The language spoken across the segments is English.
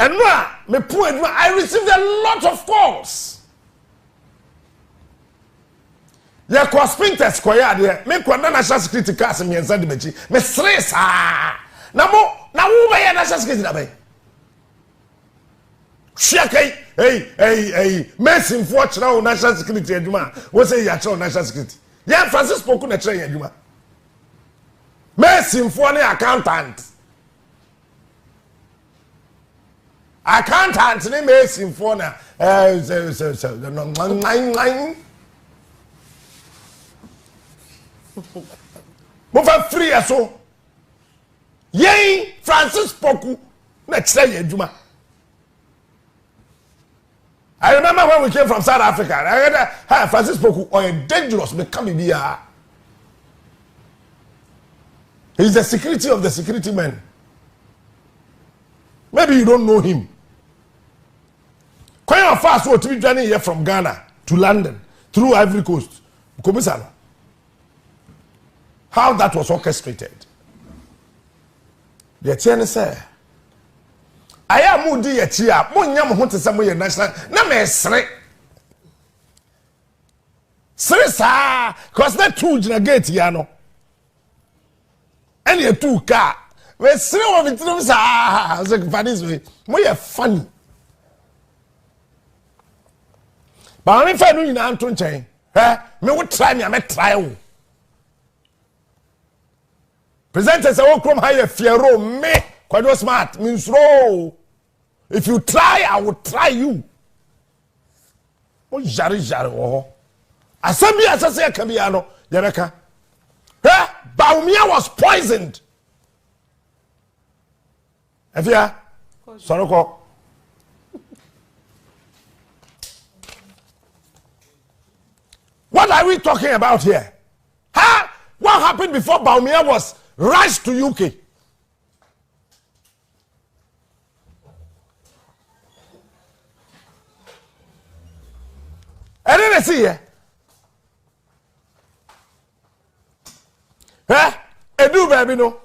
And now, me poor, I received a lot of calls. There was sprinters koya there. Me kwa national security cars me ensa de mechi. Me stress ah. Na wo be national security na be. Hwia hey Messi for chira national security adwuma. Wo say ya chira national security. Ya Francis Poku na chira adwuma. Messi for na accountant. Accountant ni Messi for na Move free aso. Yei Francis Poku na chire adwuma. I remember when we came from South Africa. I heard that Francis Poku or a dangerous becoming here. He's the security of the security men. Maybe you don't know him. Quite fast what to be journey here from Ghana to London through Ivory Coast. Komisano. How that was orchestrated. The chairman say, I am moody at here. Munyam hunter somewhere national. Na me sre. Sre sa. Cause that two jina gate yano. And your two car. We sre of it sa. So funny way. More funny. But I'm if you know to change. Me would try me. I may try. Presenters are all come higher. Fear me. Quite smart means roll. If you try, I will try you. Oh, jari. Assembly as I say, Kabiano, Yanaka. Bawumia was poisoned. Efia, Soroko. What are we talking about here? What happened before Bawumia was rushed to UK? I didn't see here. Edu baby no.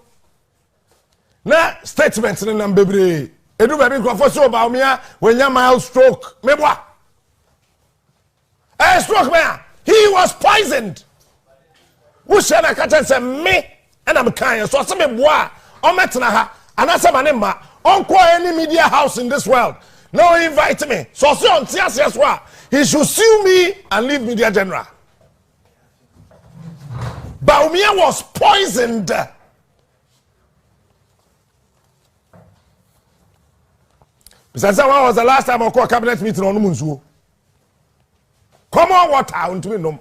Na statements in number baby. Edu baby go for so Bawumia when you mild stroke. Me boy. Stroke man. He was poisoned. Who said I can't say me and I'm kind. So some boy. O metna ha. Anasa manema. Unko any media house in this world. No invite me. So on TSS he should sue me and leave Media General. Bawumia was poisoned. Besides, when was the last time I called cabinet meeting on Munzu? Come on, water into me no.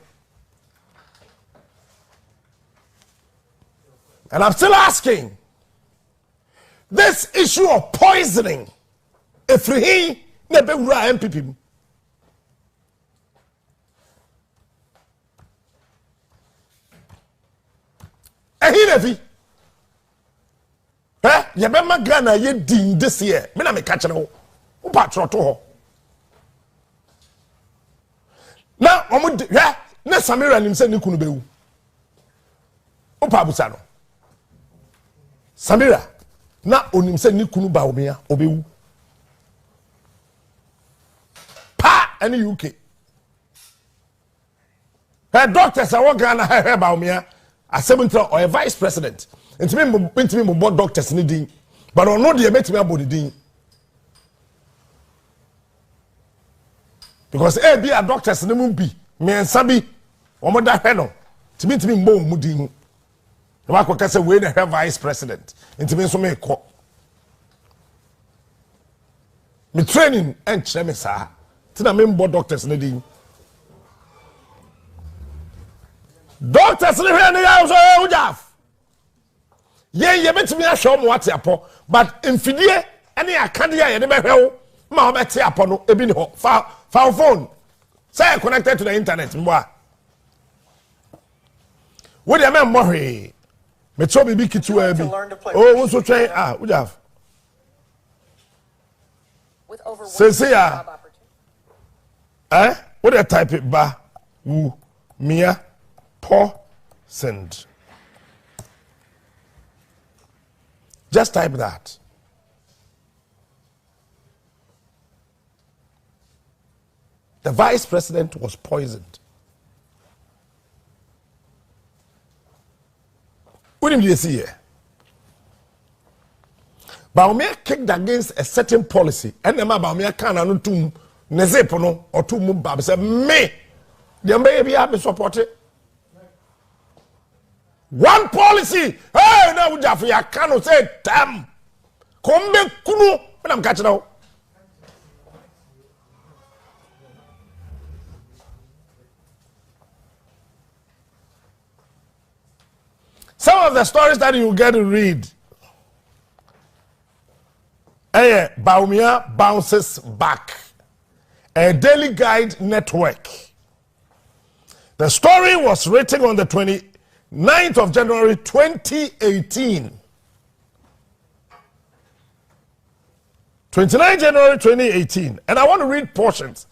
And I'm still asking this issue of poisoning. If he never MPP. Ehinevi. Yabema Ghana ye din this year. Me na me catch no. Who patrol to ho. Na omo na Samira nim se ni kunu bewu. Who pa busa no. Samira na onim se ni kunu Bawumia obewu. Pa any UK. Her doctors are working on her Bawumia. A 7th or a vice president. And to me, board doctors needing, but on no the met me about the dean. Because be a doctors in the moon be me and Sabi or mother Heno to me more mudding. The Marco Cassa way her vice president. And to me, so may call me training and chemisa to the main board doctors needing. Doctors live here in the house. Ye bet me a show what yapo, but in Fidie, any Acadia, and never hell, Mamma Tiapono, Ebino, foul phone. Say connected to the internet. What do you mean, Murray? Metro be key to oh, what's so train? Would you have? With over job opportunity. What do you type it? Mia. Send. Just type that. the vice president was poisoned. What do you see here? Bawumia kicked against a certain policy, and the Bawumia can't tum nezepono or two mubab said me. The baby have been supported. One policy. Hey, now we have ya cannot say damn. Come back kunu when I'm catching out. Some of the stories that you get to read. Bawumia bounces back. A daily guide network. The story was written on the 29th of January 2018. 29 January 2018. And I want to read portions.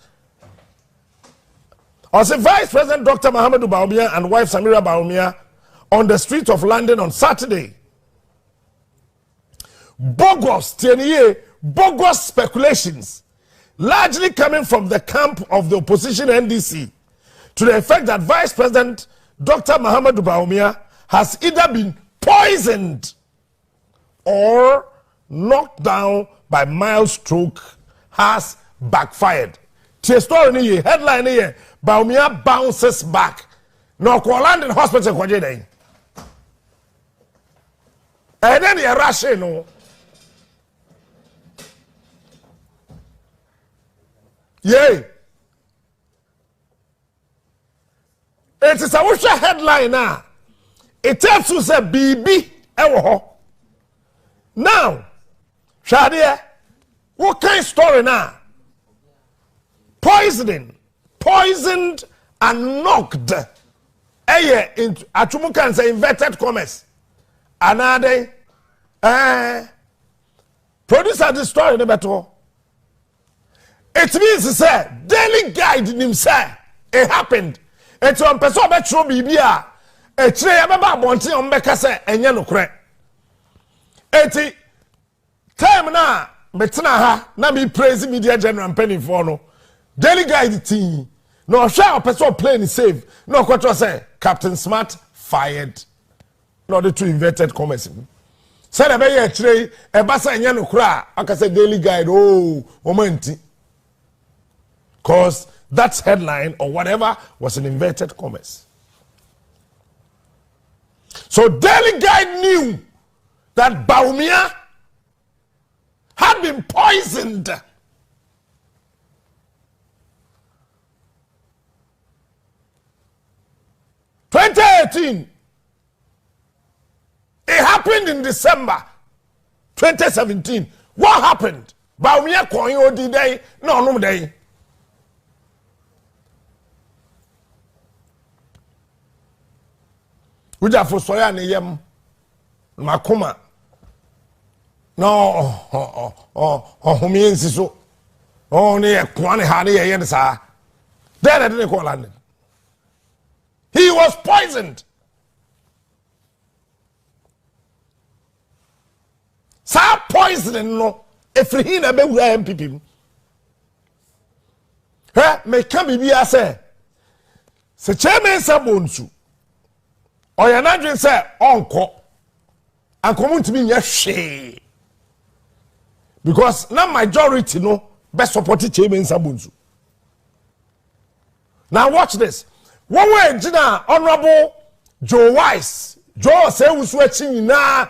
As a Vice President Dr. Mahamudu Bawumia and wife Samira Bawumia on the streets of London on Saturday. Bogus speculations, largely coming from the camp of the opposition NDC, to the effect that Vice President Dr. Mahamudu Bawumia has either been poisoned or knocked down by mild stroke has backfired. The story here, headline here, Bawumia bounces back. No, London Hospital, and then you're rushing, no. Yay. It is a Russia headline now. It tells us a BB. Now, Shadia, what kind of story now? Poisoning, poisoned and knocked. Into Achumukan say inverted commerce. Another producer the story no better. It means to say daily guide himself. It happened. It's on person be true bibia. E kire be ba bonti on be ka say enye no kure. Eti time na betena ha na me praise media general penny for no. Daily guide team. No sure person plane save. No kwatro say Captain Smart fired. No the two inverted commerce. Say the be ye kire e ba say enye no kure a aka say daily guide oh momenti. Because that headline or whatever was an inverted commerce. So Daily Guide knew that Bawumia had been poisoned. In 2018, it happened in December 2017. What happened? Bawumia coin odi day, no day. Uja for soya ne yem makoma no homiensi so ne kwane ha ne ye ne sa there didn't call London. He was poisoned. Sa poisoning no efri hi na be wura MPP me kan bibia say se chairman sabonsu oya na dwen say onko ankomu ntimi nya hwe because na majority no be support chairman sabonsu. Now watch this. One way Gina Honorable Joe Wise Joe say wusu achi nyina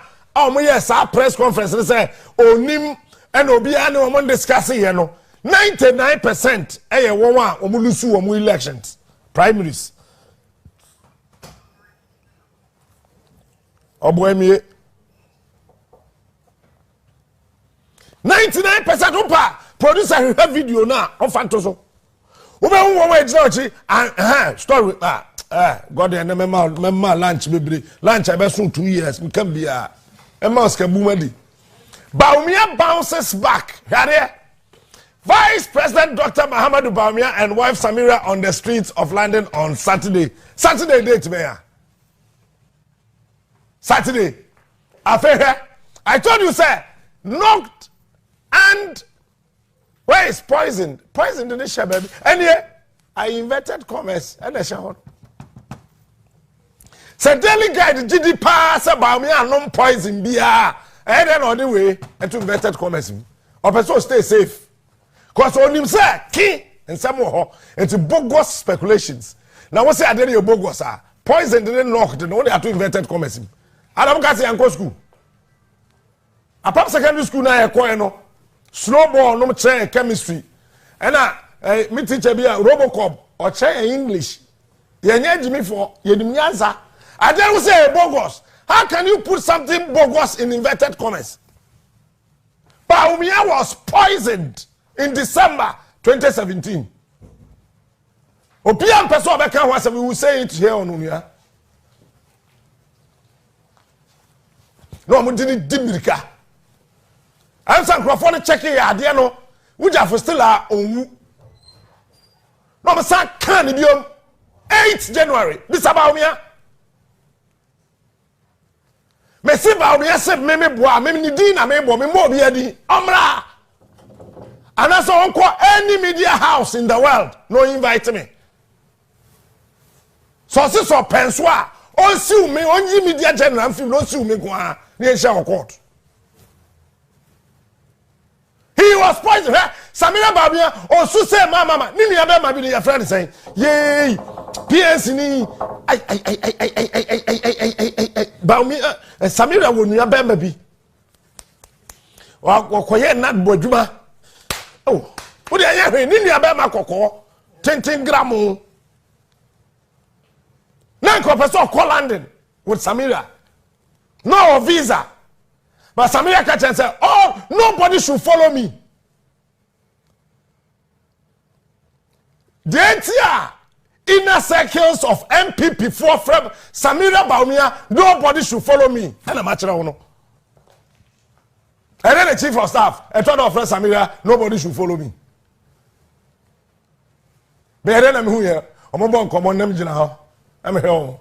yes our press conference say onim and obi ane o mon discuss here no 99% eye won a o mu lusu o mu elections primaries oboemie 99% upa producer have video na on fanto so ube won we Gina story God and memma lunch bebre lunch I be soon 2 years we can be a mouse can boom. Bawumia bounces back. Vice President Dr. Mahamudu Bawumia and wife Samira on the streets of London on Saturday. Saturday date, Mayor. Saturday. I told you, sir, knocked and where is poisoned? Poisoned in the share, baby. And here, I inverted commerce and a shower. Say daily guide GD pass about me and non poison beer. And then on the way and to inverted commerce. Or person stay safe. Because on him say key and some more into bogus speculations. Now what say I did your bogus are poison didn't knock the only to inverted commerce. I don't got to school. A pop secondary school now no snowball no chair chemistry. And me teacher be a Robocop or chair English. Yenye Jimmy for Yenimyaza. I dare say bogus. How can you put something bogus in inverted commerce? Bawumia was poisoned in December 2017. Opian person beka we will say it here on Unia. No mo dini dimirika. I'm saying Crawford checking ya ade no. Wuja for still a onwu. No mo say kan biom 8th January. This Bawumia. Me si Bawumia se me boa me ni din na me bo me mo bia di. Omra. And that's all any media house in the world no invite me. So since so penswa on see me on media general film no see me kwa near court. He was poisoned. Samira Bawumia also say mama nini abe ma bi your friend saying yay PNC ni Bawumia Samira wonu abe ma bi wa koye na bodwuma. Oh what dey here nini abe ma kokko 10 gram. Now professor call London with Samira. No visa. But Samira catch and say, oh, nobody should follow me. The entire inner circles of MPP for Samira Bawumia, nobody should follow me. And I'm actually no. And then the chief of staff, I told our friend Samira, nobody should follow me. But then I'm here. I'm going to come on them. I'm here.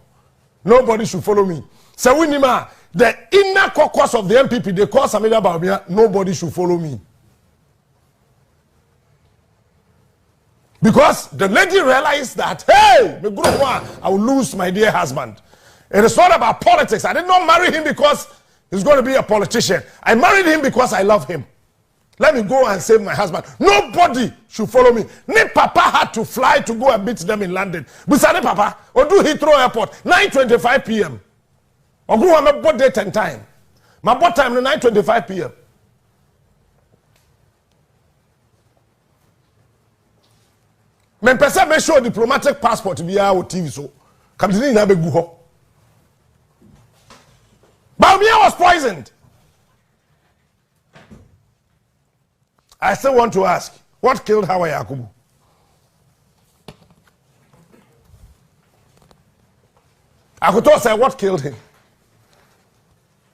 Nobody should follow me. So we nima the inner caucus of the MPP, they call Samira Bawumia, nobody should follow me. Because the lady realized that, hey, I will lose my dear husband. It is not about politics. I did not marry him because he's going to be a politician. I married him because I love him. Let me go and save my husband. Nobody should follow me. Ne papa had to fly to go and beat them in London. Busane papa, or do Heathrow Airport, 9:25 p.m. Or go on my boat date and time. My boat time 9:25 p.m. Men person make sure diplomatic passport to be our TV so. Come to na be guho. Bawumia was poisoned. I still want to ask, what killed Hawa Yakubu? I could also say what killed him.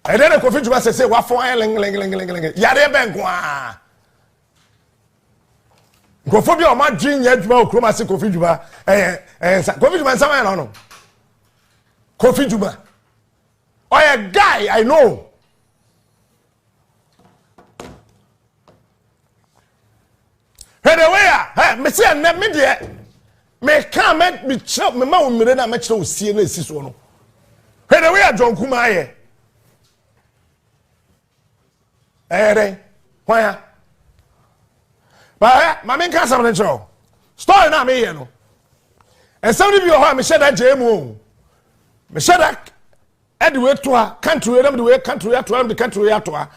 And then the Kofi Juba say, what for ling. Yade Benkwa. Kofi or my dream yet, Kroma say Kofi Juba. Kofi Juba and someone I don't know. Kofi Juba. Or a guy I know. Hey, the way, me say na me de me can me chop me ma wo mire na me chire o sie na esi so no. Hey, the way John Kuma aye. Dey. Why? Ba ma me kan sam na chiro. Story na me here no. And somebody be ho me share that jemu. Me share that anyway to a country them the way country to am the country to a.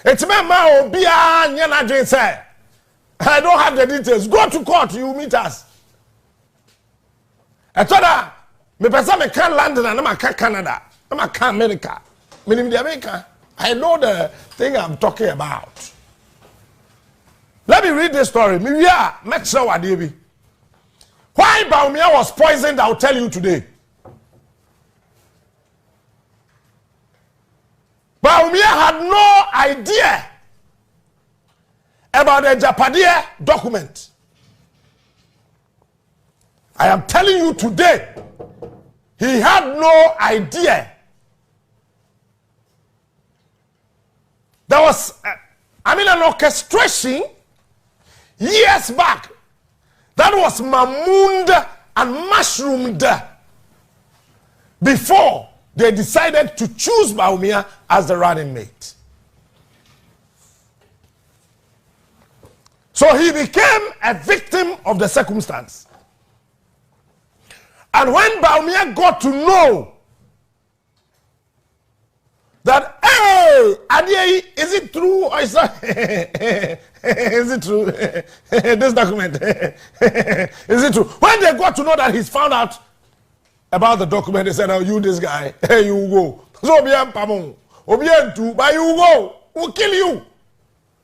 It's me ma obi a nya na dwen say I don't have the details. Go to court, you meet us. I told her, me person me can London and I can Canada. I can America. Meaning the America. I know the thing I'm talking about. Let me read this story. Me yeah, make sure what they be. Why Bawumia was poisoned, I'll tell you today. Bawumia had no idea about the Japadia document. I am telling you today, he had no idea. There was, an orchestration years back that was mamooned and mushroomed before they decided to choose Bawumia as the running mate. So he became a victim of the circumstance. And when Bawumia got to know that, hey, Adi, is it true or is not? Is it true? This document, is it true? When they got to know that he's found out about the document, they said, oh, you, this guy, hey, you go. So, Obiantu, but you go, we'll kill you.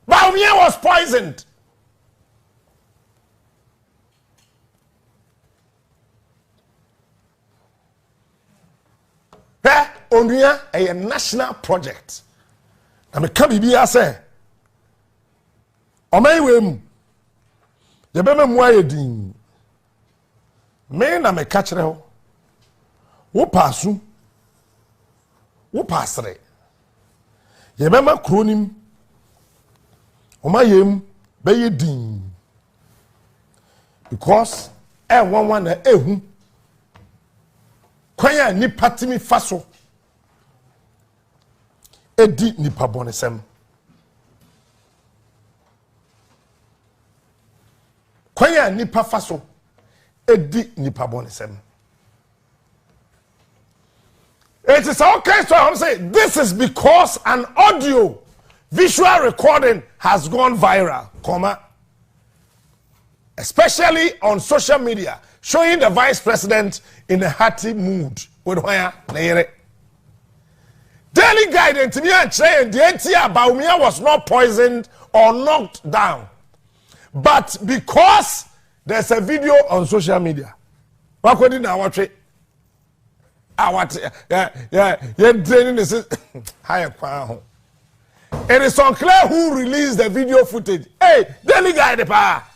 Bawumia was poisoned. Onuya a national project. Na me ka bibia say omayiwem ye be memu ayedin me na me ka kire ho wo pasu wo pasre ye be ma kronim omayem be yedin because one na ehu kwanya ni patimi faso edi nipa bonesem kwanya nipa faso edi nipa bonesem. It is okay, so I'm saying this is because an audio visual recording has gone viral, especially on social media, showing the vice president in a hearty mood with Daily Guidance to me and saying the entire Bawumia was not poisoned or knocked down. But because there's a video on social media, what could you now watch it? Training this is higher. It is unclear who released the video footage. Hey, Daily Guide pa.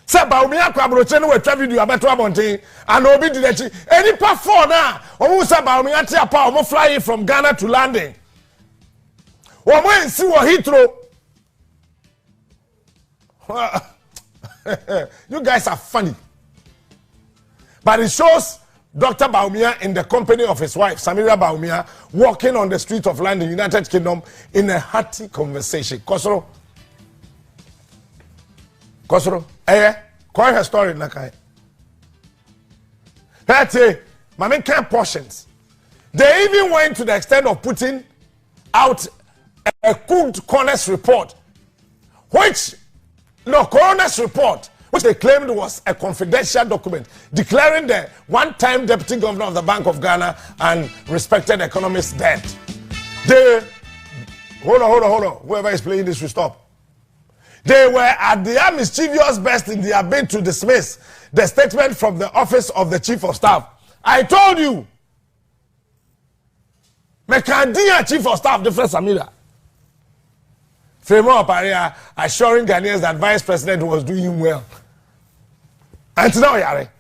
Say Bawumia kwabroche no wetwa video abeto abonten and obi didachi. Any pa for na, omu say Bawumia tia pa omo flying from Ghana to London. Omo ensi wo Heathrow. You guys are funny. But it shows Dr. Bawumia in the company of his wife, Samira Bawumia, walking on the street of London, United Kingdom, in a hearty conversation. Kosoro, call her story, Nakai. Mami can't portions. They even went to the extent of putting out a cooked coroner's report, coroner's report, which they claimed was a confidential document declaring the one-time deputy governor of the Bank of Ghana and respected economist dead. Hold on. Whoever is playing this will stop. They were at their mischievous best in their bid to dismiss the statement from the office of the chief of staff. I told you. Mekandia chief of staff, different Samira. Fremo Aparia assuring Ghanaians that vice president was doing well. And now, Yare.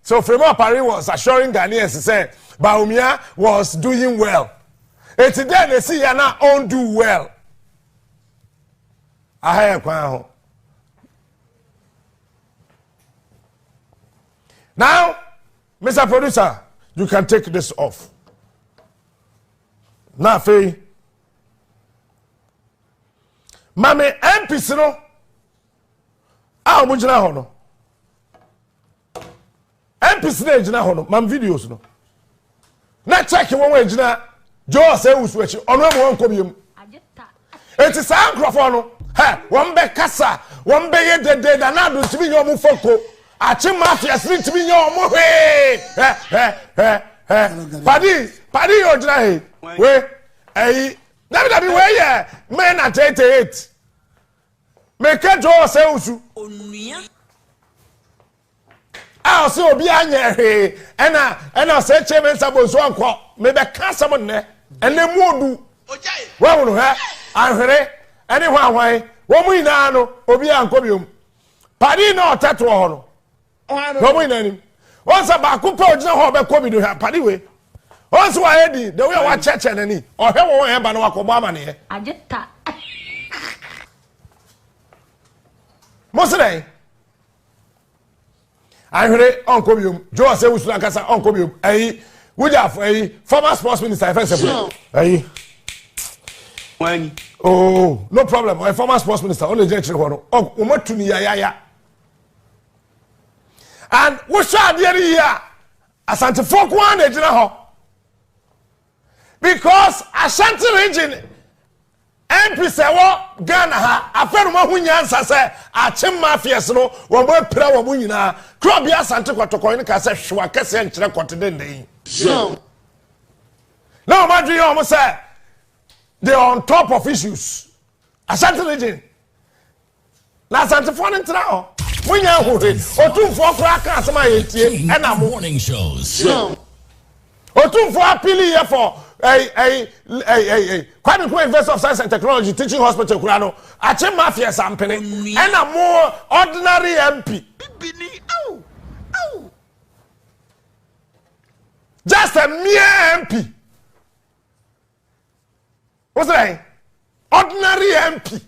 So Fremo Aparia was assuring Ghanaians, he said, Bawumia was doing well. It's then they see you now on do well. Now, Mr. Producer, you can take this off. Now, Faye. Mame MPs no. Mujina hono. MPs na jina hono. Mam videos no. Na check one way jina. Joe say uswechi. Ono mo won kobium. It is a microphone no. Hey, one be kasa, one be ye de na do tibi nyo mu foko. Achi mafia street tibi nyo mu Padi yo jina he. We David we ye men at 88. Make Joe say usu. I say obi anya he. Ena say chairman sabo so anko. Me be ka some ne. Ene mu odu. Wa hu no he. Ahwere ene hwan wo mu ina no obi anko biom. Padi na oteto ho no. Wo mu ina ni. Once ba ku pa ogina ho be ko bi do ha padi we. Once wa edi the way wa church nani. Ohwe wo he ba no akobo amane he. Ajeta. Mosre. I heard Uncle you. Joe say we should like Uncle you. We have a former sports minister. Hey. When? Oh, no problem. A former sports minister. Only gentleman one. Oh, umatuni ya. And we shall be here. Asante folk one ejina ho. Because Ashanti region MP sewo Ghana ha aferuma hunyansa se achim mafias no wo bo pra wo nyina club ya Asante kotokon ni ka se hwa kese enkyere kotedenden. Now imagine you almost say they are on top of issues. Ashanti region. La Asante fo ntra ho. Munya hore otumfo kra ka asema yetie na morning shows. Otumfo apili here for quite a University of Science and Technology Teaching Hospital Kurano. Achim mafia sampene and a more ordinary MP. Just a mere MP. What's that? Ordinary MP.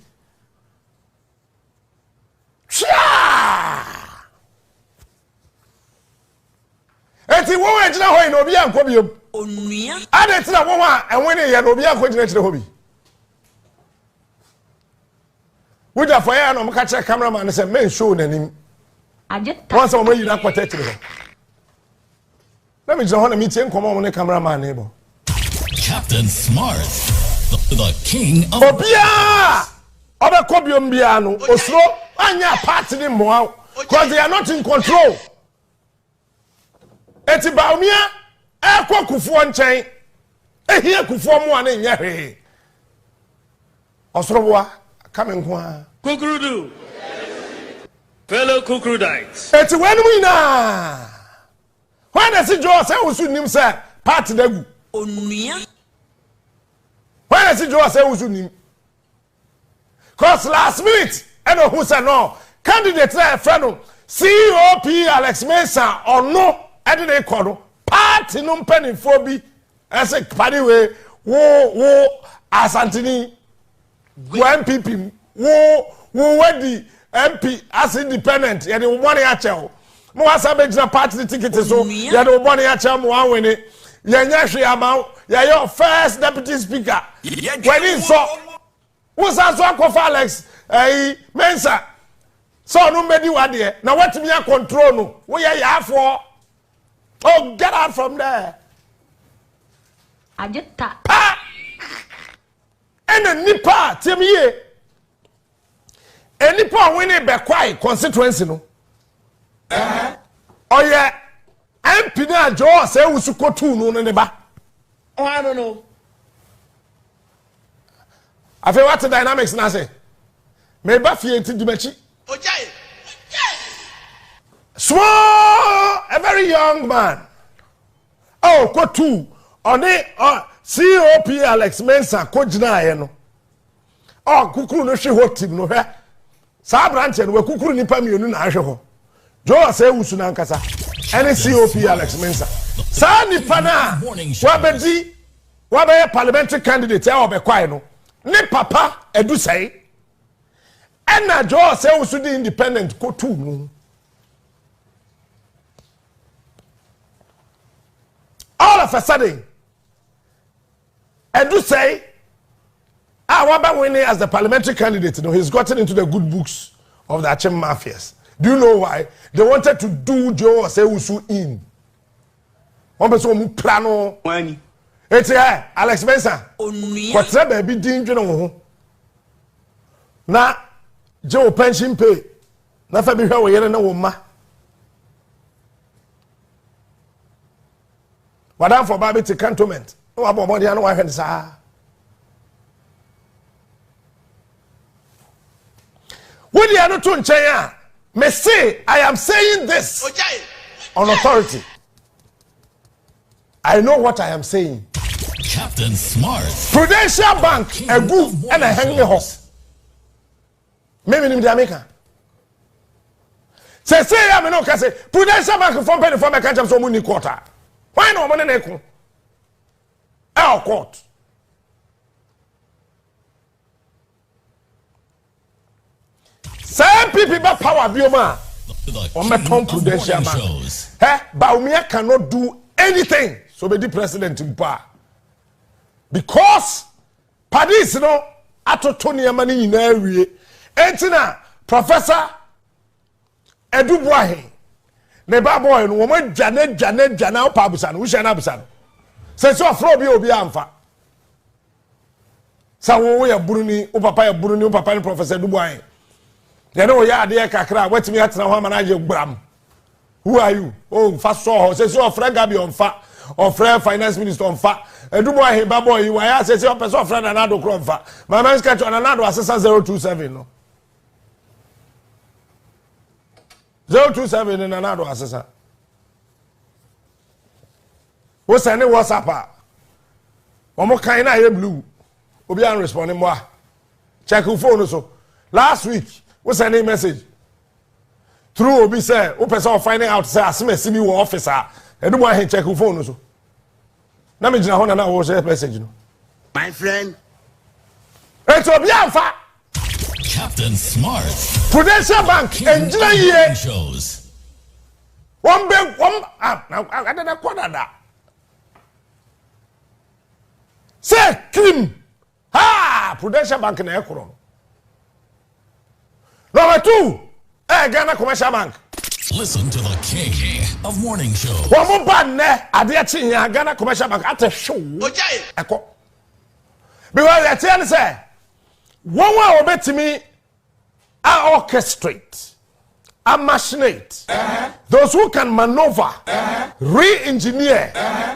Eti wo we gina ho ina obi anko biom. Onua. Ade tina wo a enwe ya na obi anko gina kire hobi. We da for ya no mka kire cameraman say men show nanim. Ajeta. Once o mo yira kwata kire ho. Let me just wanna meet you come on the cameraman neighbor. Captain Smart, the king of Obia! Oba kobiom bia no osro anya party ni mo because they are not in control. Eti Bawumia ekwa kufuo nchen ehia kufuo mo ane nya hwe osoroboa kame nko a Kukurudu fellow Kukurudites eti wenum ina when esi jo say usu nim say party dagu onua when esi jo say usu nim cause last minute and who say no candidate na friend COP Alex Mensah or no ede dey call party no mpanifo bi ese party we wo asantini wo MPP wo wedi MP as independent ye dey money a chew mo asa be gina party ticket so ye dey money a chew mo wan win ye nya hwe amaw ye your first deputy speaker when he saw wo sa so akofa Alex Mensah so no medi wade na watimi a control no wo ye yafo. Oh, get out from there. Ajeta. And a nipa, tell me ye. A nipa winning be quiet constituency no. Oh yeah. I'm Pina Joe say we should go to no neba. Oh, I don't know. I feel what the dynamics now say. Maybe fear to dimechi. Okay. Small, a very young man. Oh, go to on the COP Alex Mensah kojina ye no. Oh, kukuru no hwe ho team no hwe. Sa branch no kukuru nipa mienu na hwe ho. Jo say wusu na nkasa. Any COP Alex Mensah. Sa nipa na wa be parliamentary candidate ya obekwae no. Ne papa edu say. Ena Jo say wusu di independent ko tu no. All of a sudden, and do say, Waba winning as the parliamentary candidate, you know, he's gotten into the good books of the Achim mafias. Do you know why? They wanted to do Joe Osewusu in. One person who plano. When? It's here, Alex Mensah. What's that baby doing? Na Joe pension pay. Na fabi hwa we na wo ma. Madam for Baby to cantonment. No about money and one sir. What you are not to China? May say I am saying this on authority. I know what I am saying. Captain Smart. Prudential Bank, a good and a hanging horse. Maybe in the America. Say I'm no can say Prudential Bank from penny for my country so money quarter. Why no money neko? Our court. Some people NPP ba power bioma. The On my tongue king of prudential morning man. shows. Bawumia cannot do anything. So be the president in power. Because Padis no atotonia mani in area. Entina Professor Edu Boahe. Ne ba boy no woman Janet Jana Pabusan. We shall Abusan. Says so afro bi obi amfa. Sa wo ya buruni, o papa ya buruni, o papa ni Professor Edu Boahe. You know ya ade kakra wetimi atena ho manaje gbram. Who are you? Oh, fast saw. Say so friend Gabi on fa. Or friend finance minister on fa. Edu Boahe babo you why say so person friend anado kro fa. My man's catch on anado assessor 027 no. 027 in anado assessor. Wo send WhatsApp. Omo kan na ye blue. Obi an responding mo. Check your phone so. Last week we send a message through Obi say o person finding out say asime see me wo officer Edu Boahe check your phone so na me gina ho na wo share message no My friend. it's Obi amfa Captain Smart. Prudential Bank King engineer of ye morning shows. one big one I don't quarter that say Kim Prudential Bank na ekoro number 2 Ghana Commercial Bank. Listen to the king of morning shows. One more ban ne ade achi ya Ghana Commercial Bank at a show. Ojai. Eko. Because they tell say one way obetimi I orchestrate, I machinate. Those who can maneuver, re-engineer,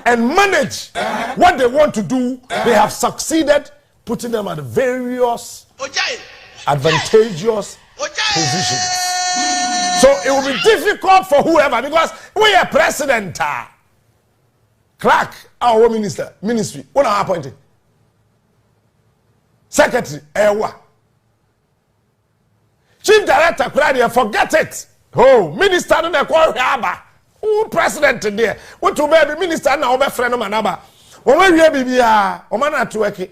and manage what they want to do, they have succeeded putting them at various advantageous positions. So it will be difficult for whoever because we are president, clerk, our ministry, what are appointed? Secretary, chief director, forget it. Oh, minister, no call haba. Oh, president there. What to be minister now? Be friend of manaba. O we wie bibia, o man at work.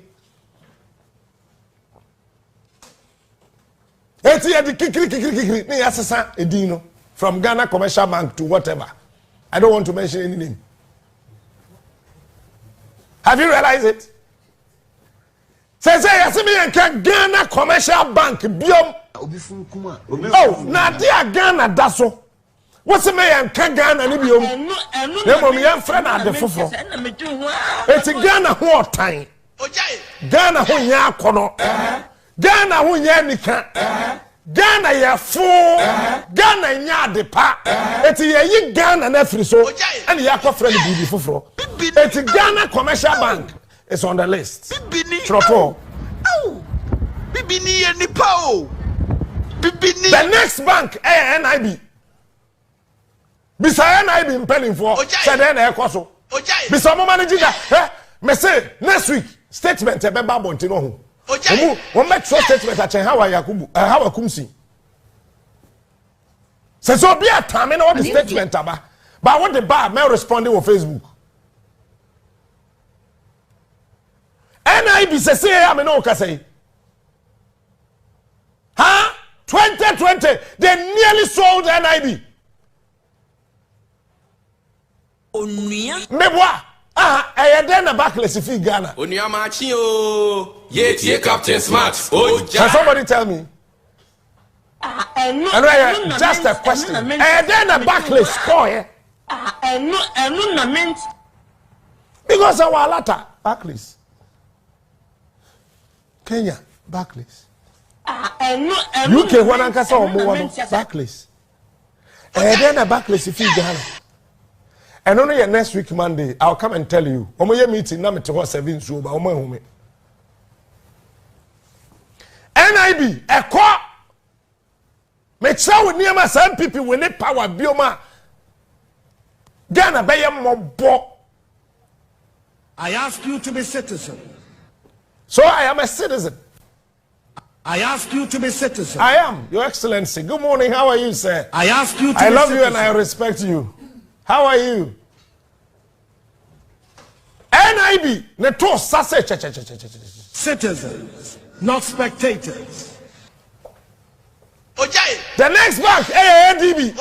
Eti ya di kikiri ni asesa edino from Ghana Commercial Bank to whatever. I don't want to mention any name. Have you realized it? Say yasimi en Ghana Commercial Bank biom. Oh, na dia Ghana daso. What's the me en Ghana ni biom? Nemo mi en friend ade foforo. Eti Ghana ho otan. Ghana ho nya akono. Ghana hu nya nika Ghana ya fu Ghana nya adepa eti ye Ghana na firi so and ya kofra ni bibi foforo eti Ghana Commercial Bank is on the list tropo Bibini ye nipa o Bibini the next bank NIB bisa NIB impelling for said na ekoso bisa mo manage that me say next week statement e be babonti no ho one make sure statement at how Yakubu how Akumsi says so be a time in all the statement about but what the bar may responding on Facebook NIB says say I mean okay say 2020 they nearly sold NIB Onuya Meboa then a backless if you Ghana. Onuya machi o ye Captain Smart. Can somebody tell me? Just a question. Then a backless score. Because our latter backless. Kenya backless. UK one and Casa or more backless. Then a backless if you Ghana. And only next week Monday, I'll come and tell you. Omo ye meeting na me to 7 so ba omo home. NIB ekọ me chawo niam some people we need power bioma. Ghana be ye mobo. I ask you to be citizen. So I am a citizen. I ask you to be citizen. I am, Your Excellency. Good morning. How are you, sir? I ask you to I be love citizen. you and I respect you. How are you? NIB, neto sase Citizens, not spectators. The next bank, ADB.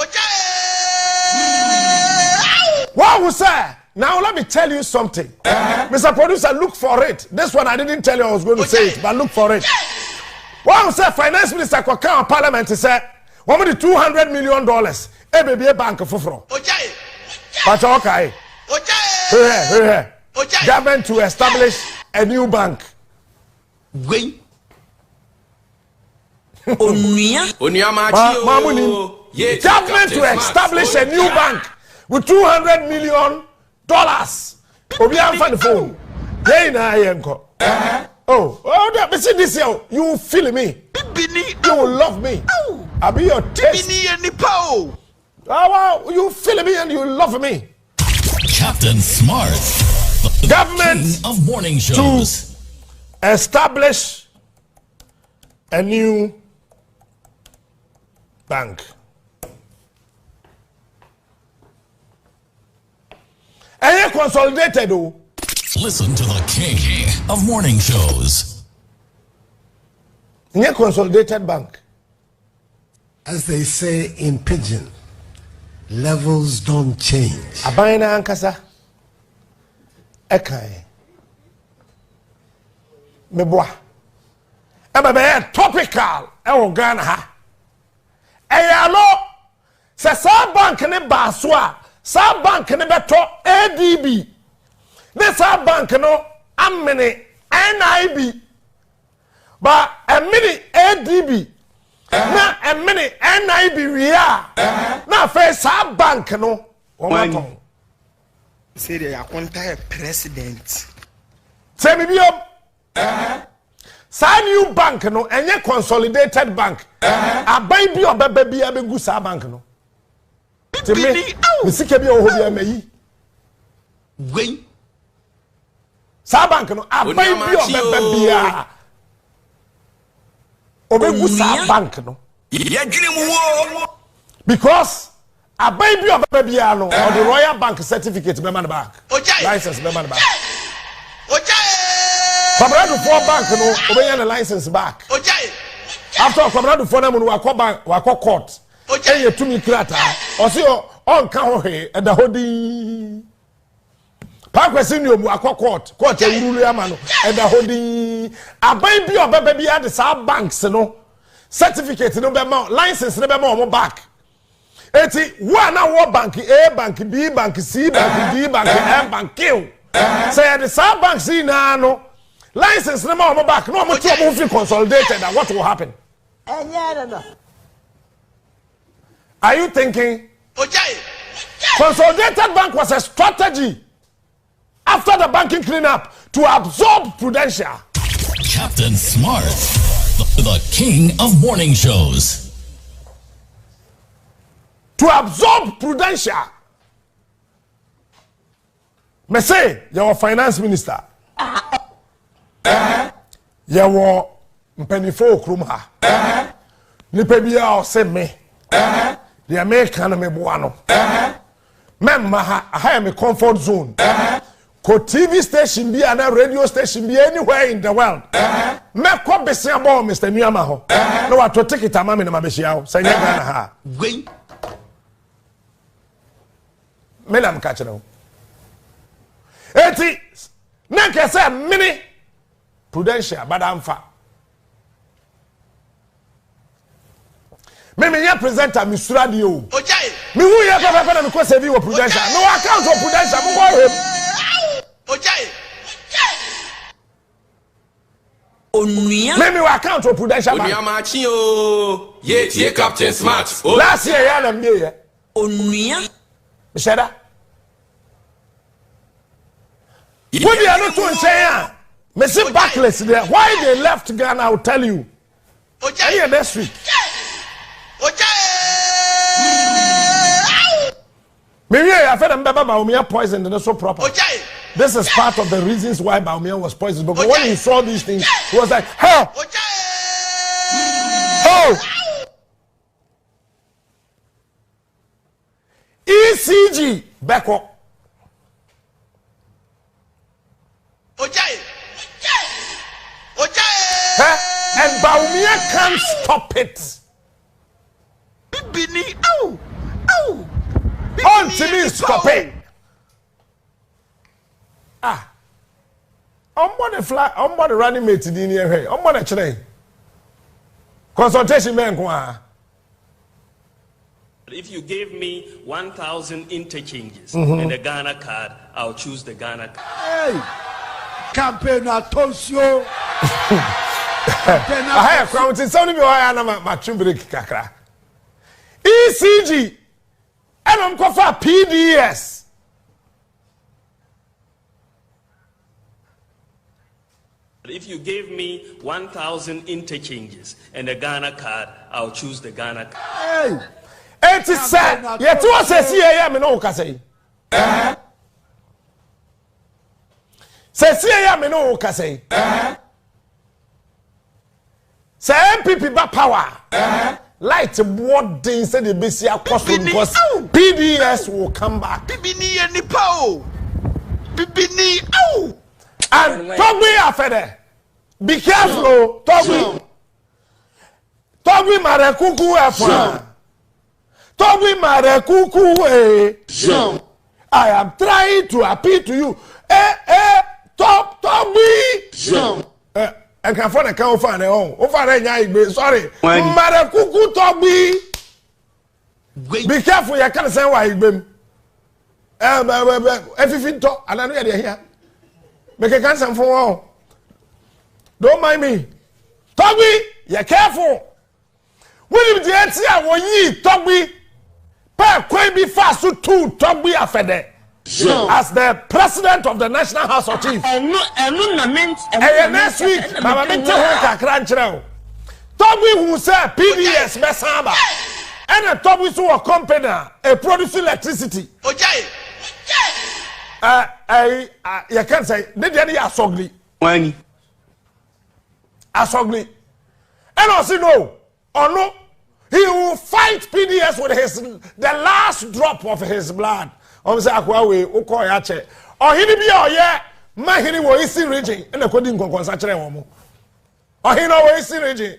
What was that? Now let me tell you something. Mr. Producer, look for it. This one I didn't tell you I was going to say it, but look for it. What was that? Finance Minister Kwakao Parliament said, $1 with $200 million. Baby, a bank of Fufro. But okay. Government to establish a new bank. Government to establish a new bank with $200 million. Obi am fan phone. Hey na yenko. Oh, that see this year. You feel me? You will love me. I'll be your taste. Oh wow, you feel me and you love me. Captain Smart. The Government king of morning shows. To establish a new bank. And you consolidated. Listen to the king of morning shows. You consolidated bank. As they say in Pidgin, levels don't change. Abayna ankasa. Ekai. Meboa. Eba be topical. Ewo Ghana ha. Eyalo. Se sa bank ne baswa. Sa bank ne beto ADB. This bank no amene NIB. But a mini ADB. Na a mini NIB we are. Na face sa bank no. Omaton. Say they are a president. Say me biom. Sa new bank no enye consolidated bank. Abai bi obebe bi abegu sa bank no. Timi, misike bi oho bi amayi. Gwen. Sa bank no abai bi obebe bia. Obegu sa bank no. Because abai bi obebe bia no or the Royal Bank certificate be man back. License be man back. Comrade for bank no obey the license back. After comrade for them no wako court. Eye tumi krata o se on ka ho he e da hodi pa kwesi ni omu court ewurulu ama no e da hodi aban bi obaba bi ade sa banks no certificate no be ma license no be ma omo back eti wa na wo bank A bank B bank C bank D bank M bank Q say the sa banks na no license no ma omo back no omo ti omo fi consolidated and what will happen? Are you thinking? Consolidated bank was a strategy after the banking cleanup to absorb Prudential. Captain Smart, the king of morning shows. To absorb Prudential. Me say, your finance minister. Your mpenifo krum ha. Nipa biya o se me. The American me buano. Memma ha me comfort zone. Ko TV station be and a radio station be anywhere in the world. Me ko besia bo Mr. Niyama ho. No wa to take it amame na mabeshia ho. Say Ghana ha. Gwen. Me na mka kire ho. Eti na ke say mini Prudential badamfa. Me ya presenter misura di o. Me hu ya papa na me ko save wo Prudential. No account of Prudential mo go him. Me account of Prudential bank. Onuamachi o. Ye tie Captain Smart. Last year ya na me ye. Onua. Me sheda. When they are not to nchen me see backless there. Why they left Ghana I will tell you. Here next week. Maybe I fed them Bawumia poisoned and so proper. This is part of the reasons why Bawumia was poisoned. But when he saw these things, he was like, "Hey, oh, ECG back up." And Bawumia can't stop it. Bibini, oh, oh. On to me, stop it. Ah. On the running mate in here. Hey, on what actually? Consultation man, if you gave me 1,000 interchanges and a Ghana card, I'll choose the Ghana card. Hey, campaign attention. I have counted some of you. I am my chumbrik kakra. ECG. And I'm going for PDS. If you gave me 1,000 interchanges and a Ghana card, I'll choose the Ghana card. Hey. It is sad. Yet you say CAM no kase. Say CAM no kase. Say MPP ba power. Light boarding say the BC cost because PDS will come back. Bibini and Nipo. Bibini, oh. And Toby after be careful, Toby. Toby Marekuku after. Toby Marekuku, I am trying to appeal to you. Toby. I can find a cow fan over sorry. Marekuku Toby. Be careful, you can't say why you been. Everything talk, and I know you're here. Make a cancel for all. Don't mind me. Toby, you're careful. William Diatia, when ye Toby. Per Quabi Fasu to Toby Afede as the president of the National House of Chiefs. Next week, Mama Kakranchero. Toby who said PDS Mesamba and a Toby to a company a producing electricity. You can't say, did any asogly? Asogly. And also, no, or no. He will fight PDS with the last drop of his blood. Say Akwawe, Okoyache. Or he be or yeah, Mahini will easy region and the coding consacre woman. Or he know easy region.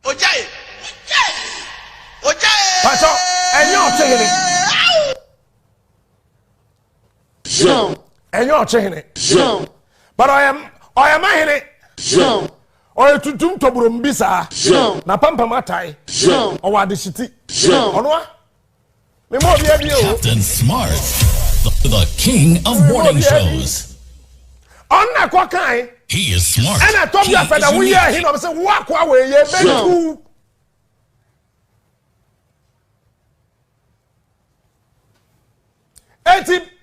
Ojay. Pacho, and you're taking it. And you're taking it. But I am Mahini. Or to do to Brumbisa, na Pampa Matai, or what the city. Onwa, me more be Captain Smart, the king of morning shows. On na kwakai, He is smart. and I told you that we are him. I say, walk away, ye better.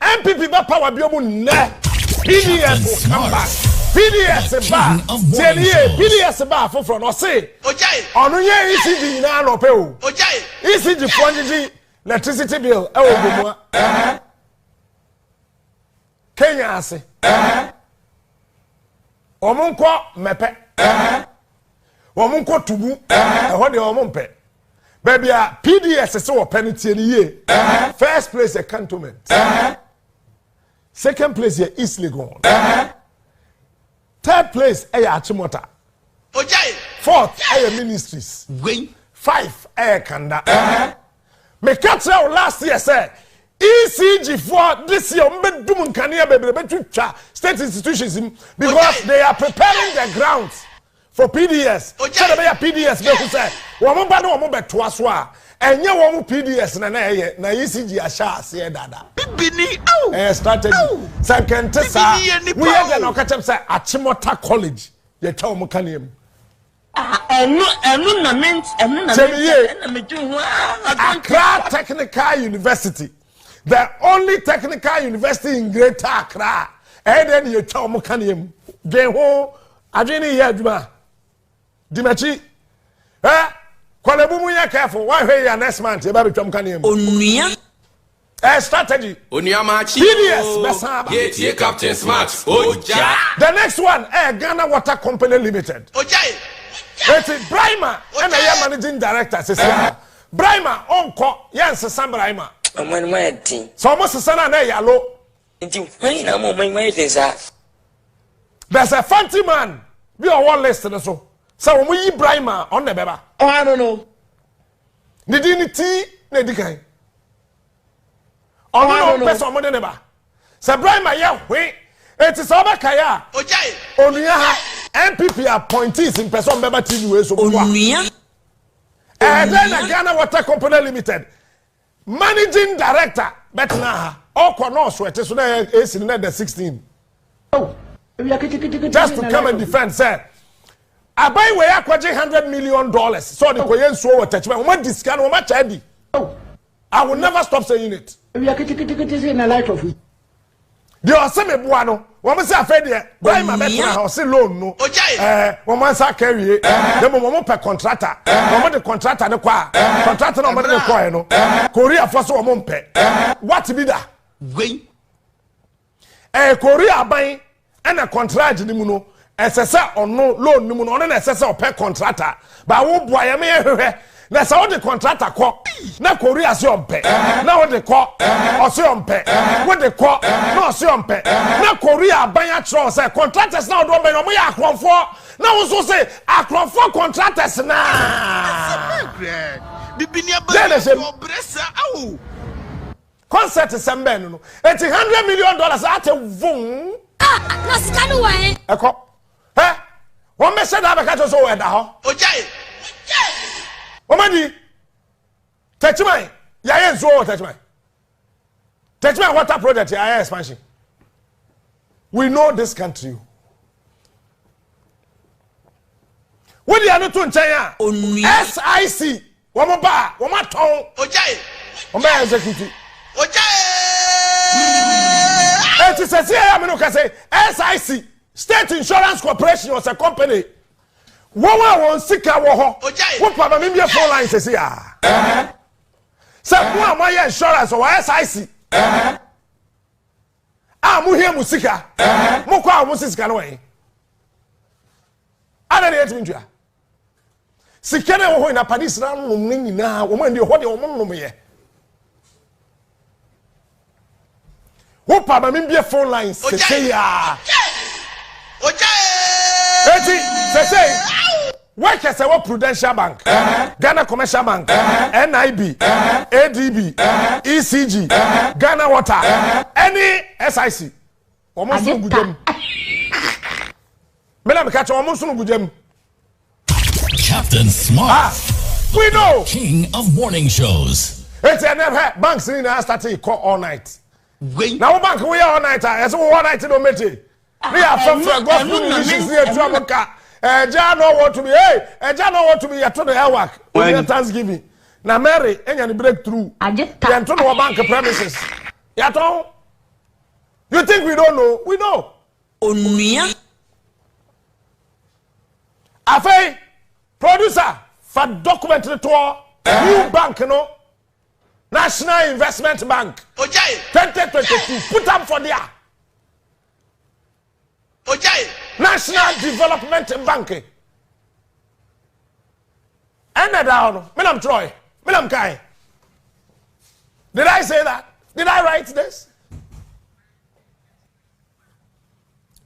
MPP ba power biomu ne. PDS will come back. PDS ba. PDS ba for no say. Onu ye ECG na no pe o. ECG fondiji electricity bill e wo bomu. Kenya ase. Omunko mepe. Omunko tubu. E ho de omumpe. Baby PDS se wo penalty ni ye. First place a cantonment. Second place here East Legon. Third place Achimota. Fourth ministries. 5 Kanda. Me catch out last year say ECG for this year mbedum kania bebetucha state institutions because they are preparing the grounds for PDS. So they are PDS be say wo mo ba no mo beto aso a enye wo mo PDS na ECG asha ase dada. Bibini strategy. Second tesa we are going to catch say Achimota College. Ye tell mo kaniem. Accra Technical University, the only technical university in Greater Accra. And then you tell me, can you get home? I didn't hear you. Dimachi, Kwalebumu, careful. Why are you next month? You better come, can you? Strategy. PDS, Yeah, Captain Smart. The next one, Ghana Water Company Limited. It's Brima, and I am managing director. Brima, uncle, yes, Sam Brima. So almost a son and a yellow. There's a fancy man. We are one less than so. So we Brima on the beba. Oh, I don't know. Nidinity na dikan. Ono no person mo de ne ba. Se Brian ma ye hwe. It is over kaya. Ojai. Onuya ha MPP appointees in person member TV we so kwa. Onuya. And then Ghana Water Company Limited managing director Betna Okono Sweat so na is in the 16. Oh. Just to come and defend say abai we akwaje $100 million so the koyen so attachment we discount we match ID. I will never stop saying it. We are in a light of it. The oseme bua no wo me say afa de buy my bet na say loan no wo man sa carry dem mo pe contractor wo the contractor ne kwa contractor no mo de kwa no Korea for so wo mpe what be that Wait. Korea ban and a contract ni mu no esese ono loan ni mu no na esese o pe contractor ba wo bua ya me hwehwe na sa wo the contractor ko na Korea se ompe na wo de ko o se ompe wo de ko na o se ompe na Korea ban ya tro say contractors na do ban no mo ya akronfo na wo so say akronfo contractors na Bibinia ba so bresa awu concert sembe no it's $100 million at vum na skanu wa eko wo me say da be ka to so we da ho Ojai. Omadi Techman ya yen so Techman water project ya expansion. We know this country. What the anu to nchen SIC womo ba womo ton Ojai. womo execute Ojai. it is a say am no ka say SIC State Insurance Corporation was a company. Wowa won sika wo ho wo papa me bia phone line sesi a se mo amaye insurance o SIC mo hie mu sika mo kwa mo sika no wen ana ne yetimi ntwa sika na wo ho na padis na nom ne nyina wo ma ndi ho de wo nom ye wo papa me bia phone line sesi a eti sesi work as a Prudential Bank, Ghana Commercial Bank, NIB, ADB, ECG, Ghana Water, any SIC. Almost no good gem. Madam catch almost no good gem. Captain Smart. We know. King of morning shows. It's never banks in the started call all night. Wait. Now bank we are all night. As one night no mete. We are from gospel musicians here to America. Eja no want to be Eja no want to be at the airwork when Thanksgiving. Na Mary any breakthrough. Ya to no bank premises. Ya to. You think we don't know? We know. Onuya. Afei producer for document to new bank no National Investment Bank. Ojai. 2022 put up for there. Ojai. National Development Bank. And down. Madam Troy. Madam Kai. Did I say that? Did I write this?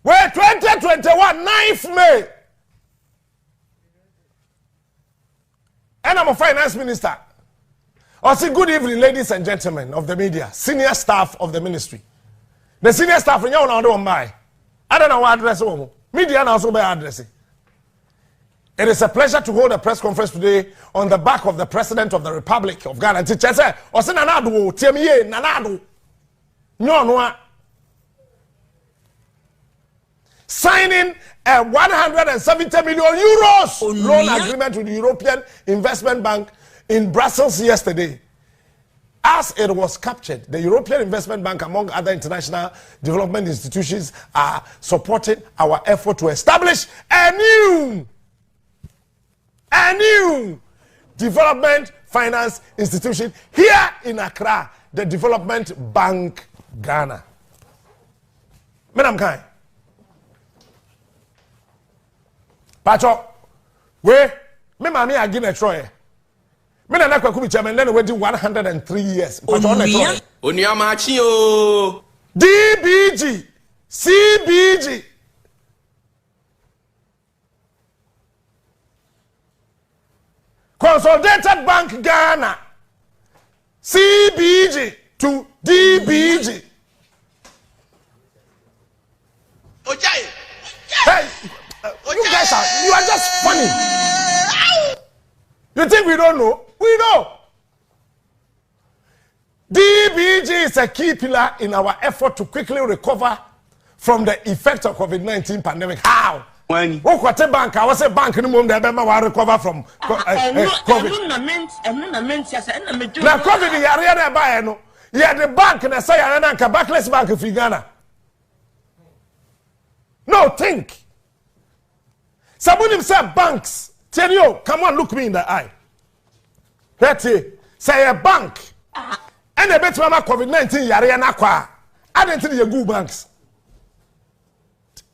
Well, 2021, 9th May. And I'm a finance minister. I say good evening, ladies and gentlemen of the media, senior staff of the ministry. The senior staff, you know, don't buy. I don't know what address. Media now also by addressing. It is a pleasure to hold a press conference today on the back of the President of the Republic of Ghana. Teacher say, "Ose nanado, tiemiye nanado." No. Signing a 170 million euros loan agreement with the European Investment Bank in Brussels yesterday. As it was captured, the European Investment Bank, among other international development institutions, are supporting our effort to establish a new development finance institution here in Accra, the Development Bank Ghana. Madam Kai. Pacho, me mami again a Troy. Me na nakwa kubi chairman then we did 103 years. Pacho on a Troy. Onia machi o. DBG, CBG. Consolidated Bank Ghana, CBG to DBG. Hey, you guys are just funny. You think we don't know? We know. DBG is a key pillar in our effort to quickly recover from the effects of COVID-19 pandemic. How? When what a bank? I was a bank in the moment that will recover from COVID. Now COVID is area by no. Yeah, the bank and I say I backless bank of Ghana. No, think. Somebody said banks. Tell you, come on, look me in the eye. Let's say a bank. And a bit mama COVID-19 yare na kwa. I didn't think you good banks.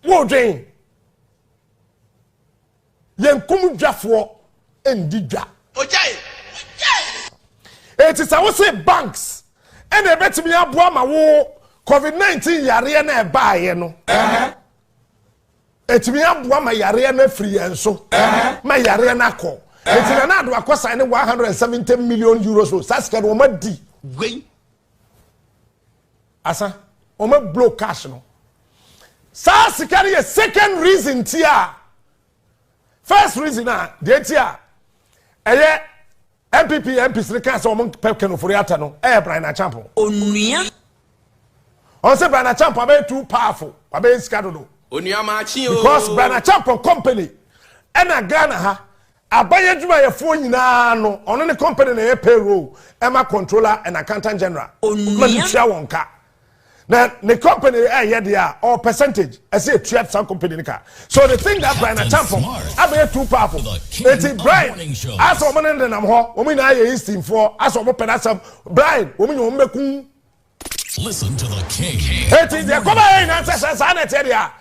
What doing? Yen kumu jafo endija. It is I will say banks. And a bit me abua ma wo COVID-19 yare na ba ye no. Et me abua ma yare na free enso. Ma yare na ko. It is na do akosa ne 170 million euros so. Saska do ma di. Wait. Asa, ome blow cash no. Sa carry a second reason tia. First reason de tia. Eye MPs the cancer among pepken for yata no. Brian Champo. Onuya. On say Brian Champo be too powerful. Abe skado. Onuya machi o. Because Brian Champo company ena Ghana ha abaye djuma ye fo nyina no ono ne company na ye payroll ema controller and accountant general manutua wonka na the company ye there or percentage as a trade some company nika. So the thing that Brian Champo abaye too powerful it's Brian as o man dem ho o mi na ye team for as o peda some Brian o mi no meku. Listen to the king. It is the company na say sanity there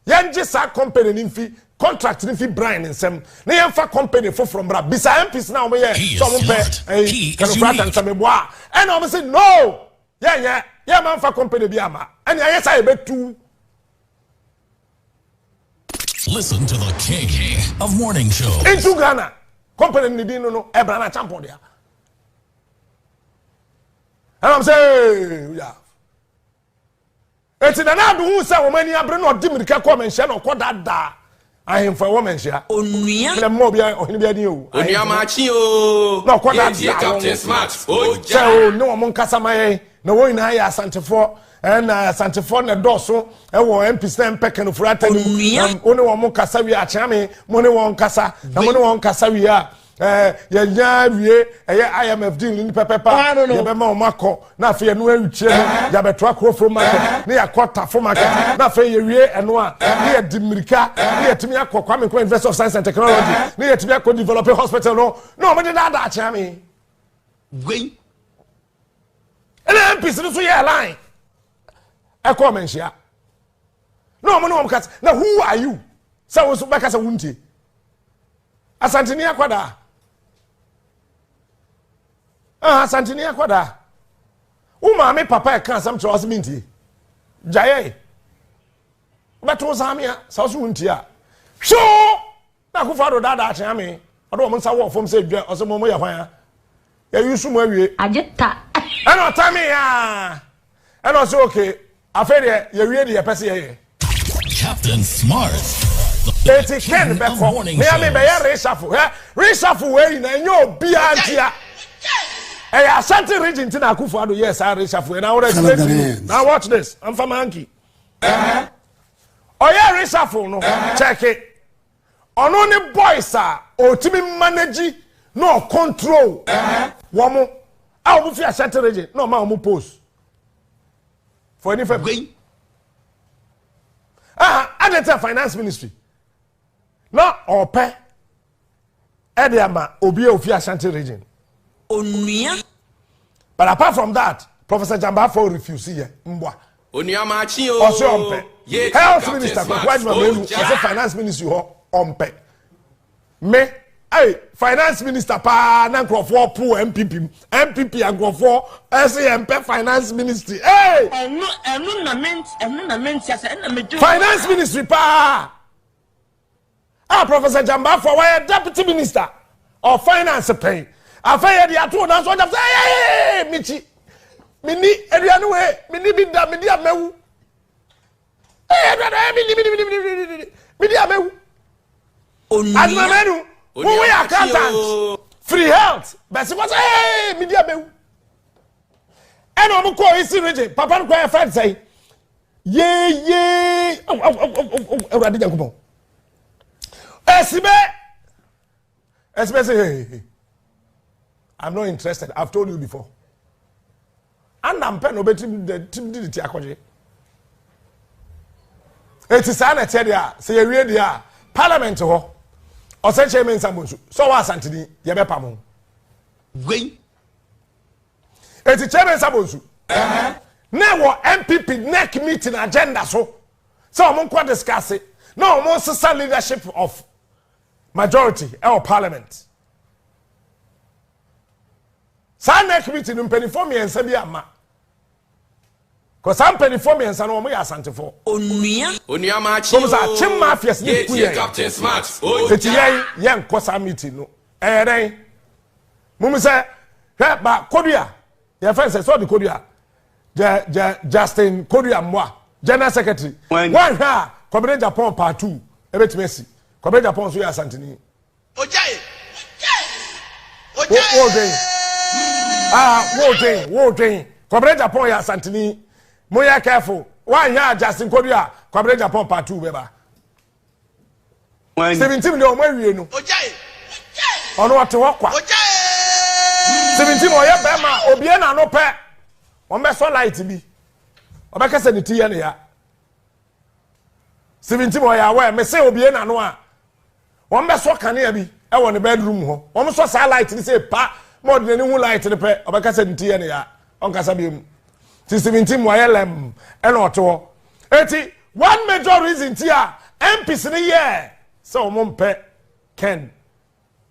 yenje sa company nimfi contract ni fi Brian nsem na yemfa company for from bra bisa MPs na omo ye so omo pe can frat and some boa and omo say no yeah man fa company bi ama and yes I be too. Listen to the king of morning shows. Into Ghana company ni bi no Brian Champo there and I'm say yeah eti na na do hu say omo ani abre na odi mirika ko menhye na okodada I am for women, sir. Onuya. Le mo bia ohini bia ni o. Onuya machi o. No kwada dia Captain Smart. So no mo nkasa maye na wo ina ya asantefo and asantefo na doso e wo MPs na mpeke no furata ni. Oni wo mo nkasa wi a chame mo ne wo nkasa na mo ne wo nkasa wi a ya nya wie IMF deal ni pepepa ya be ma o mako na afi enu awuchie ya beto akofo market na ya kwata fo market na afi ya wie enu a na ya dimirika na ya timi akokwa me University of Science and Technology na ya timi akọ develop hospital no me dey da acha me gwen ele MPs no so ya line e ko menhia no mo no mo kat na who are you say wo so beka say wuntie asantini akwada asantini akwada uma me papa e kan sam cho asminti jaye beto zamia so so wunti a sho na ku fado dada acha me odo mo nsa wo fom se dwa oso mo ya hwan ya yusu mo awie Ajeta. ana otami ya ana so okay afere ya wie de ya pese ye Captain Smart. Eti Ken Beko. Me ame be ya reshuffle. Reshuffle we na enyo bi antia. Ashanti region tina Akufo-Addo yes I reshuffle. Now explain to you. Now watch this. I'm from Hanky. Oh yeah reshuffle no. Check it. Ono ni boys otimi manage no control. Womo. Ah omo fi Ashanti region. No ma omo post. For any for Adenta Finance Ministry. No ope Ediama Obi Ofi Ashanti region. Onuya. But apart from that, Professor Jambafo refused here. Mbwa. Onuya machi o. Also ompe. Health Minister, also Finance Ministry ompe. Me, hey, Finance Minister pa na nkrofo pu MPP and nkrofo SMP Finance Ministry. Hey! Finance Ministry pa. Professor Jambafo why deputy minister or finance pay. I fire the atu na so just say michi. Mini eduanu we mini binda mini amewu. Mini amewu. Asma menu. Who we accountant. Free health. But say mini amewu. And I'm going to see Papa and Cry friend say, yeah. Oh, Esibe, I'm not interested. I've told you before. And I'm pen obey the team did it. It is an etedia. Say you read there. Parliament ho. Or say chairman Sambusu. So was Antony. Yabe pamo. Wait. It is chairman Sambusu. Now MPP neck meeting agenda so. So I'm going to discuss it. No, most leadership of majority or parliament. Sa neck meeting in Pennyformia and Sabiama. Because I'm Pennyformia and San Omega Santa for. Onia match. Some are Chim Mafias. Yeah, Captain Smart. It's young Cosa meeting. Eh, Mummy say, but Kodia. Your friend says, so the Kodia. Justin Kodia Moi, General Secretary. One ha, Combined Japan Part 2. Ebet Messi. Combined Japan Suya Santini. Ojay. Woting. Combined Japan Ya Santini. Moya careful. One ha, Justin Kodia. Combined Japan Part 2, Beba. 17 no way, no. Ojay. On what to walk. 17 or ya Bema, Obiena no pet. On be so light bi obeka se ni tiye ne ya 17 boy ya we me se obie na no a on be so kane ya bi e wo ne bedroom ho on so sa light ni se pa mo de ni hu light ne pe obeka se ni tiye ne ya on kasa bi mu 17 boy ya lem e no to eti one major reason tia MPs ni ye so o mo mpe Ken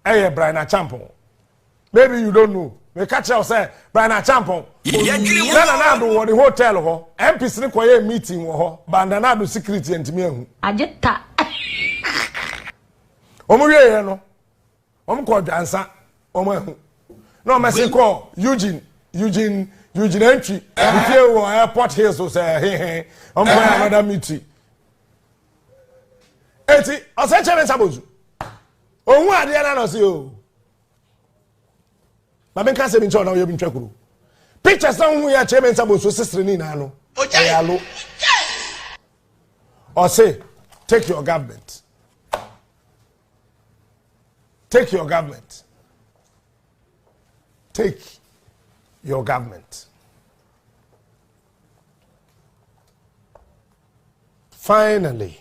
Brian Champon. Maybe you don't know. We catch you say Brian Champon. Na do the hotel ho. MPs ni koye meeting ho. Banda na do security entimi ahu. Ajeta. Omo wie ye no. Omo ko dansa. Omo ahu. No me say call Eugene entry. If you airport here so say omo another meeting. Eti o say chairman Sabozu. Ohun ade na no say o. But Ben can't say now you've been trekuru. Pictures now who are chairman Sabozu sister ni na no. Oyalo. Or say, take your government. Take your government. Take your government. Finally.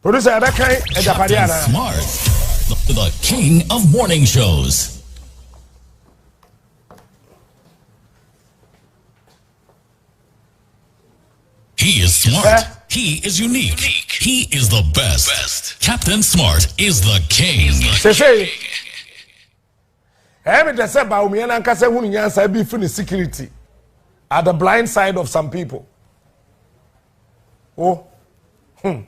Producer Abakai Captain Smart, the king of morning shows. He is smart. He is unique. He is the best. Captain Smart is the king. Say. Every say Bawumia na nkase hu nyansa bi fi security at the blind side of some people. Oh. Ache.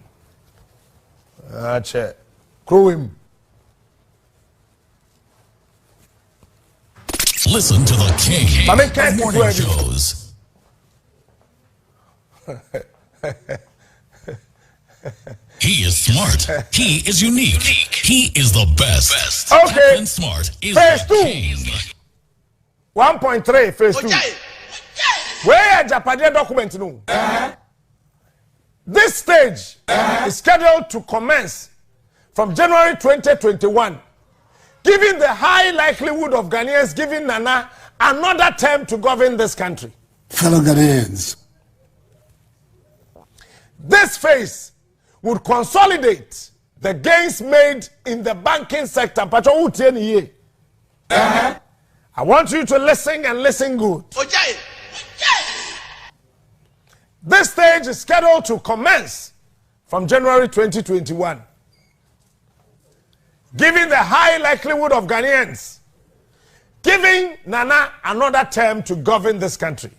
Crow him. Listen to the king of morning shows. He is smart. He is unique. He is the best. Okay. Captain Smart is Phase the 2. king. 1.3 phase 2. Where Japan document no? This stage is scheduled to commence from January 2021, giving the high likelihood of Ghanaians giving Nana another term to govern this country. Fellow Ghanaians, this phase would consolidate the gains made in the banking sector. I want you to listen and listen good. This stage is scheduled to commence from January 2021, giving the high likelihood of Ghanaians giving Nana another term to govern this country.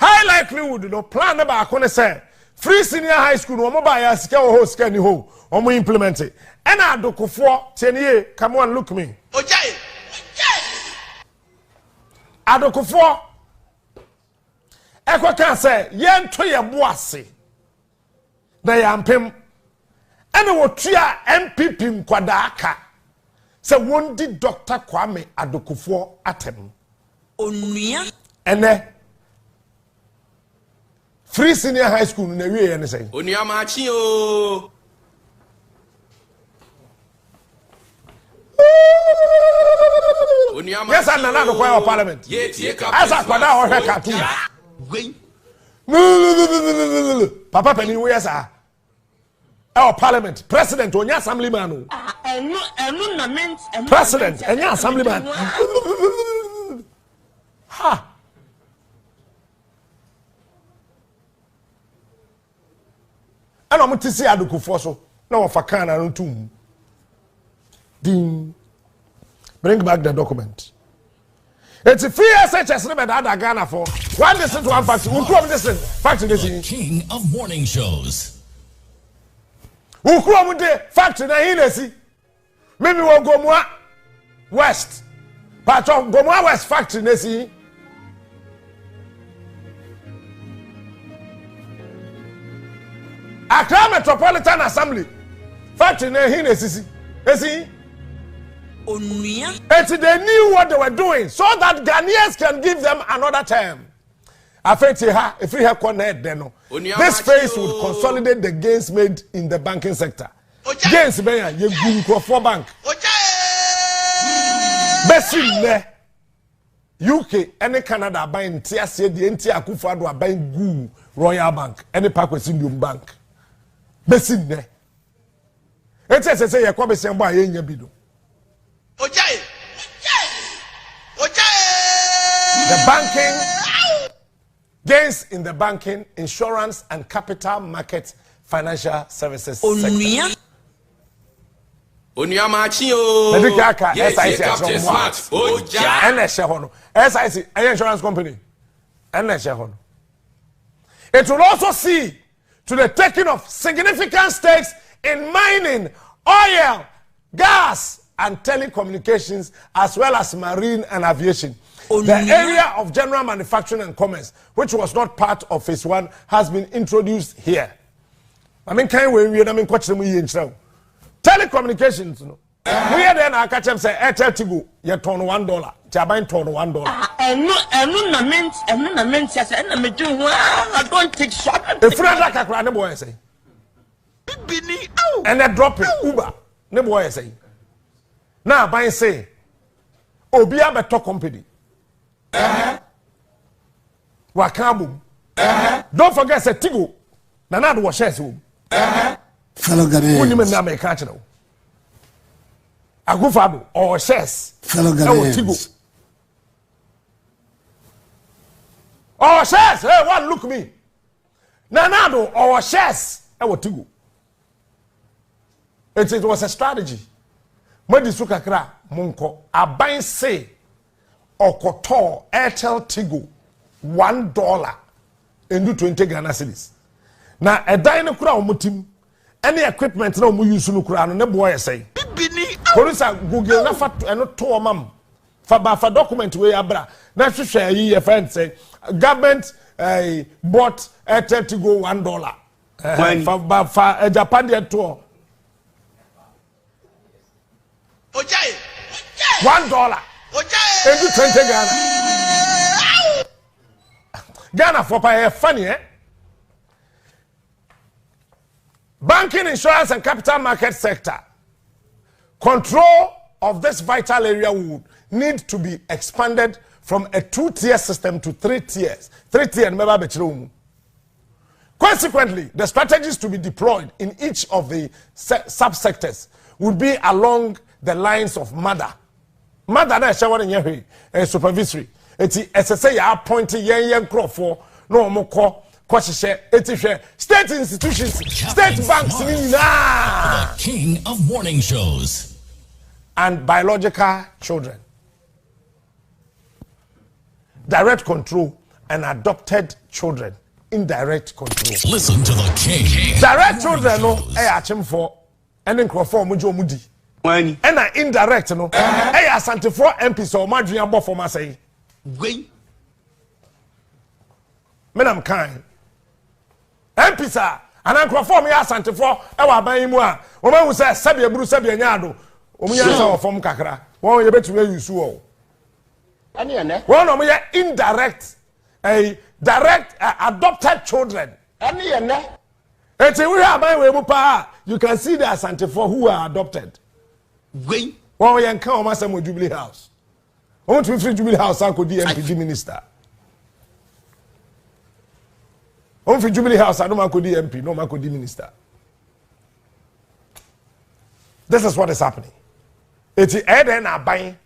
High likelihood, plan about say free senior high school, no mobile sika ho sika ni ho, implement it. And adokofo tienie, come on, look me. Ojai. Adokofo ekwa kan say yen to ye boase na yampem ene wotua MPP nkwada aka se wondi Dr. Kwame Adokofo atem onua ene free senior high school na wie ye ne say onua machi o yes and na do kwa parliament as akwada ho hwe cartoon papa penny we yes our parliament president onya assemblyman enu na mint president onya assemblyman ha ana mo tisi Adokofo so na wo faka na ntum din bring back the document. It's a free SHS remember that Ghana for one distance one fact. Who come this fact this King of morning shows. Who come the fact na hinesi. Maybe we go more west. Part of Gomwa West factory nesi. Accra Metropolitan Assembly factory na hinesi. Esi onua they knew what they were doing so that Ghanaians can give them another term. If we have connected, this phase would consolidate the gains made in the banking sector. Gains, you go for bank. Bessie, UK, any Canada buying TSA, the NT Akufo are buying Goo Royal Bank, any Pakwes Indian Bank. Bessie, it's a say, you're coming to buy in your bido. Ojai. The banking gains in the banking, insurance, and capital market financial services sector. Onia machi o. Yes, Captain Smart. SIC, an insurance company. It will also see to the taking of significant stakes in mining, oil, gas, and telecommunications, as well as marine and aviation. The area of general manufacturing and commerce, which was not part of phase 1, has been introduced here. I mean, can we catch them in telecommunications? No. We are then I catch them say Airtel Tigo, you turn $1. Jaban turn $1. I don't take shot. The friend like a cry, boy say. And they drop it, Uber. Ne boy say. Now, by say, Obia beto company. Wakabum. Don't forget, say Tigo. Nanad was shares. Fellow Ghanaians. When you mean Name catch now. Agufado or shares. Fellow Ghanaians. Or shares. Hey, what look me. Nanado or shares. I will Tigo. It was a strategy. Modi sukakra munko aban say okoto Airtel Tigo $1 into 20 Ghana cedis. Na edan no kura omutim any equipment na omu use no kura no ne boy say. Police Google na fa eno to omam fa document we abra na hwehwe yi friend say government bought Airtel Tigo $1. Fa Japan dey to Ojai. $1 into 20 Ghana. Ghana for pay funny, eh? Banking, insurance, and capital market sector. Control of this vital area would need to be expanded from a 2-tier system to 3 tiers. 3-tier, remember, consequently, the strategies to be deployed in each of the subsectors would be along the lines of mother na shower in your supervisory. Eti SSA ya appoint yen crop for no moko kwashishe etifhe state institutions, state banks The king of morning shows. and biological children. Direct control and adopted children. Indirect control. Listen to the king. Direct Morning children no shows. achim for and then crofo mo jo mudi Wani. and na indirect no eh asante for MP so madwen abo for ma say Gwen. men am kind MP sir and then crofo me asante for e wa ban mu a o ma hu say sabe eburu sabe anyado o mu yan say o fom kakra won ye betu use wo Ani ene. won o mo ye indirect direct adopted children Ani ene. Eti we have my way pa you can see the asante for who are adopted. Gwen. One we encounter almost some Jubilee House. I want to free Jubilee House and could MPD minister. I want to Jubilee House and no man could MP, no man could minister. This is what is happening. Eti eden na buying.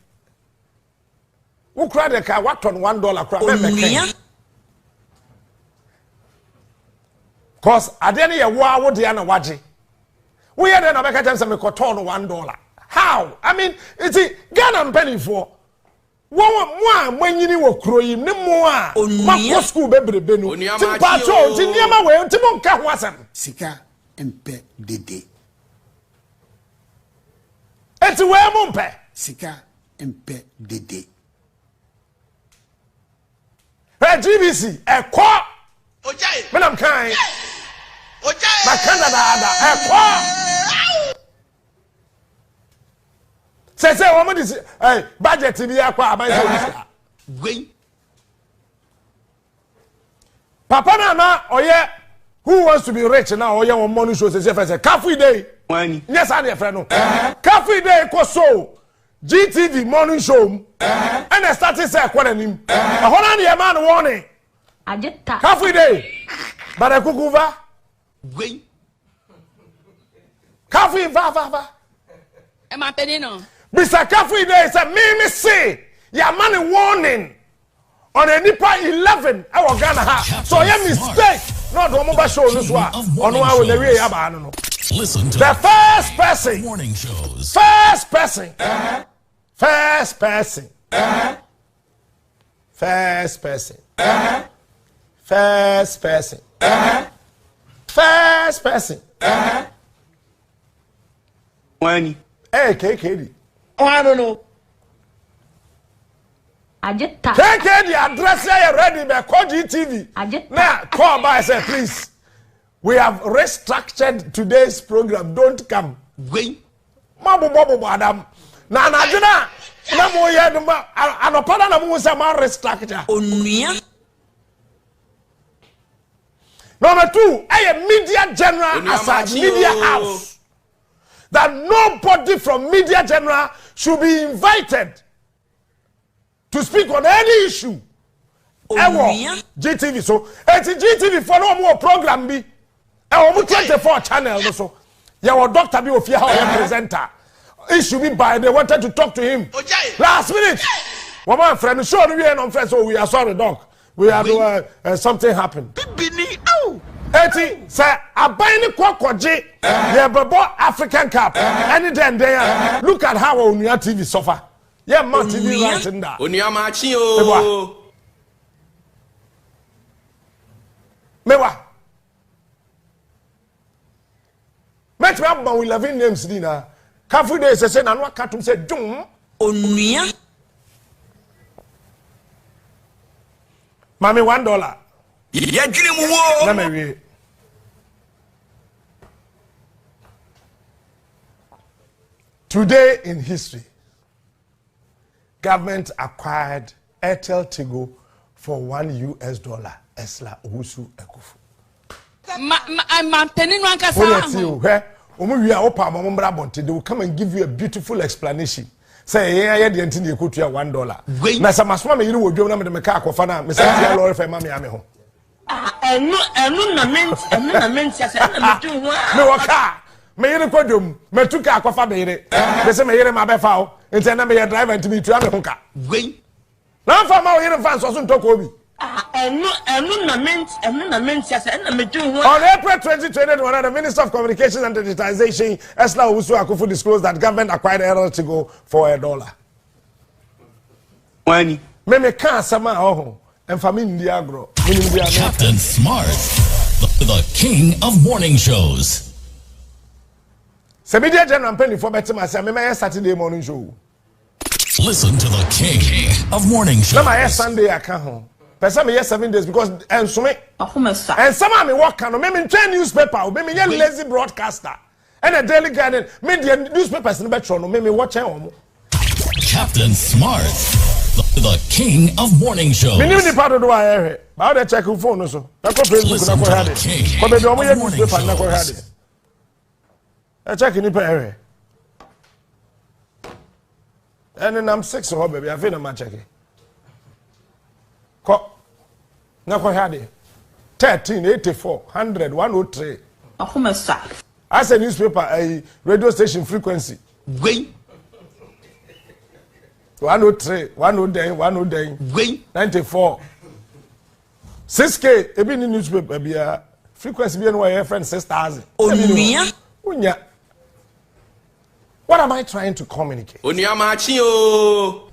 Who cried the car what on $1 crap? Cause adeni ye wa wo de na waje. We here na beka tell say me koton $1. How? I mean, it's Ghana penny for. Wo manyini wo kro yim ne mo a ma school bebrebe no. Ti patrol, ti niam we ti mo nka ho asem. Sika empe dede. Eti we mo mpe. Sika empe dede. GBC ekọ. Ojai. Me nam kan. Ojai. Na Canada ada ekọ. Say wo mo dis budget bi akwa aban so. Gwen. Papa na oye who wants to be rich now oye won money show say first cafe day. Wani. Yes I dey friend no. Cafe day ko so GTV morning show. And I started say kwa nanim. Ho na dey man warning. Ajeta. Cafe day. But I kukuva. Gwen. Cafe va. Am I penny no? Mr. Cafe day say me say ya man warning on a nipa 11 our Ghana ha. So ya mistake. No do mo ba show no so a. Ono a we na we ya ba no. Listen to The first person. morning shows. First person. First person. First person. First person. First person. Wani. Hey, KKD. Oh, I don't know. Ajeta. KKD address here ready by GTV. Ajeta. Now, call by say, please. We have restructured today's program. Don't come. Gwen. Mabu Adam. Na jina. Na mo ye no ma anopada na mo say ma restructure. Onua. Number 2, a media general as a media house. That nobody from media general should be invited to speak on any issue. Ewo GTV so it's GTV for no more program be. Ewo 24 channel so. Your doctor be ofia how presenter. It should be by they wanted to talk to him. Last minute. One man friend show we are on friends so we are sorry doc. We are doing something happened. Eti say aban ni kwakoje ye bebo African Cup any then there look at how Onua TV suffer. Yeah man TV right in there. Onua machi o. Mewa. Met me about 11 names dina. Cafe day say na no akatum say dum. Onua. Mami $1. Let me read. Today in history, government acquired Airtel Tigo for $1 Esla Owusu Ekufu. I'm penny no anka they will come and give you a beautiful explanation. Say yeah the entity you $1. Na sama soma me yiri wo dwom na me de me ka akofa na me say tia lorry fe ma me ame ho. Enu na menti ase na me tu ho. Me wo ka me yiri ko dwom me tu ka akofa be yiri. Me say me yiri ma be fa o. Enti na me ye driver enti me tu ame ho ka. Gwen. Na fa ma wo yiri fa so ntoko obi. Enu na menti ase na me tu ho. On April 2021, the Minister of Communications and Digitization, Esla Owusu Akufu, disclosed that government acquired Airtel Tigo for $1. Wani. Me can't sama oh, and family agro. Captain Smart, the king of morning shows. Se media general penny for better myself, me Saturday morning show. Listen to the king of morning shows. Now my Sunday I come home. Person me 7 days because and so me. Ahumesa. And some of me work on me train newspaper, me lazy broadcaster. And a daily garden, me the newspapers in the metro, me watch home. Captain Smart, the king of morning shows. Me the part of the I how they check your phone also. Na ko Facebook na ko had it. Ko be do mo ye newspaper na ko had it. I check ni pa area. And then I'm 6 or baby, I feel na ma check it. Ko na ko had it. 13 84 100 103. Ahumesa. As a newspaper, a radio station frequency. Wait. 103, 109, 109, Wait. 94. 6K, ebi ni newspaper be a frequency be anywhere friend 6,000. Onuya. Unya. What am I trying to communicate? Onuya machi o.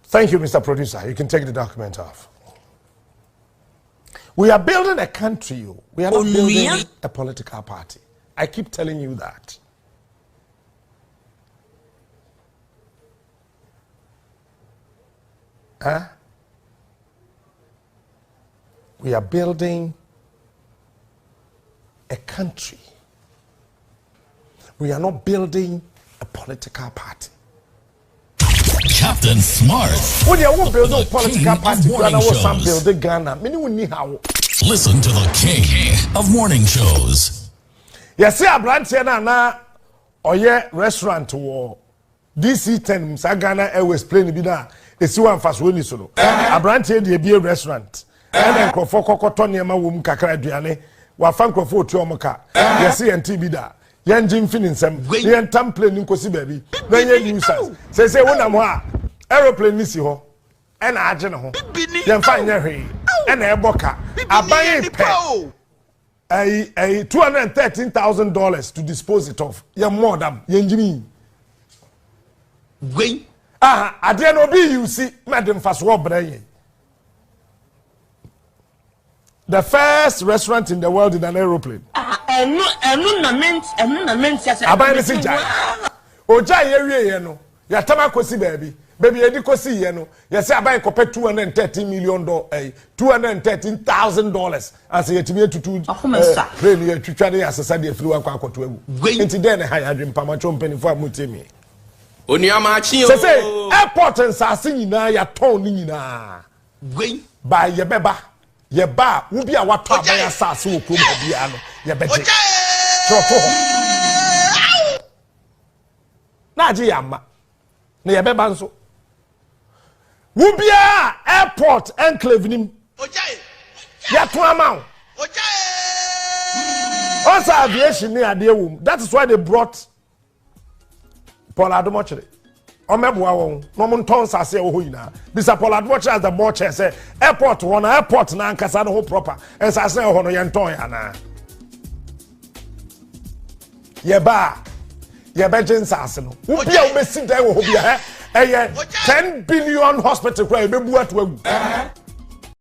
Thank you, Mr. Producer. You can take the document off. We are building a country. We are not building a political party. I keep telling you that. Huh? We are building a country. We are not building a political party. Captain Smart. When you want to build a political party, you morning want shows. to build Ghana. Listen to the king of morning shows. Yes, see a brand here na oye restaurant or DC10 Sagana Airways plane bi na esi wan fast we ni so no. A brand here dey be a restaurant. And then crofo kokoto niam wo mu kakra aduane. Wa fan crofo otu omoka. Yes, see enti bi da. Yan jim fini nsem. Yan tam plane nkosi baabi. Na yan nuisance. Say wonam ho a aeroplane ni si ho. E na age ne ho. Yan fa nya hwe. E na eboka. Aban pe. $213,000 to dispose it of. Yan more than yan jimi. Wait. Ade no be you see madam fast wo brain. The first restaurant in the world in an aeroplane. Enu na ment ya se. Aban ni si jai. Oja ye wie ye no. Ya tama kosi baby. Baby edi kosi ye no. Ya say aban ko pay $213 million $213,000 as ye timi tutu. Plane ye twitwa de asesa de afiri wa kwa akoto agu. Enti den na ha ya dwem pamacho mpanifo amutemi. Onuya machi o. Say airport nsase nyina ya ton ni nyina. Wait. Ba ye beba. Ye ba wo bia wato aban asase wo krom bia no. Ye beje. Troto. Na je yama. Na ye beba nso. Wo bia airport enclave nim. Ya to amount. Also aviation near the womb. That is why they brought Paul Adomochire. Omebua won. No mon ton sase wo hoyina. Bisa Paul Adomochire as the boche say airport one airport na ankasa no proper. And sase ho no ye nton ya na. Ye ba. Ye beje sase no. Wo bia wo besi dan wo ho bia. 10 billion hospital kwa ebebu atu agu.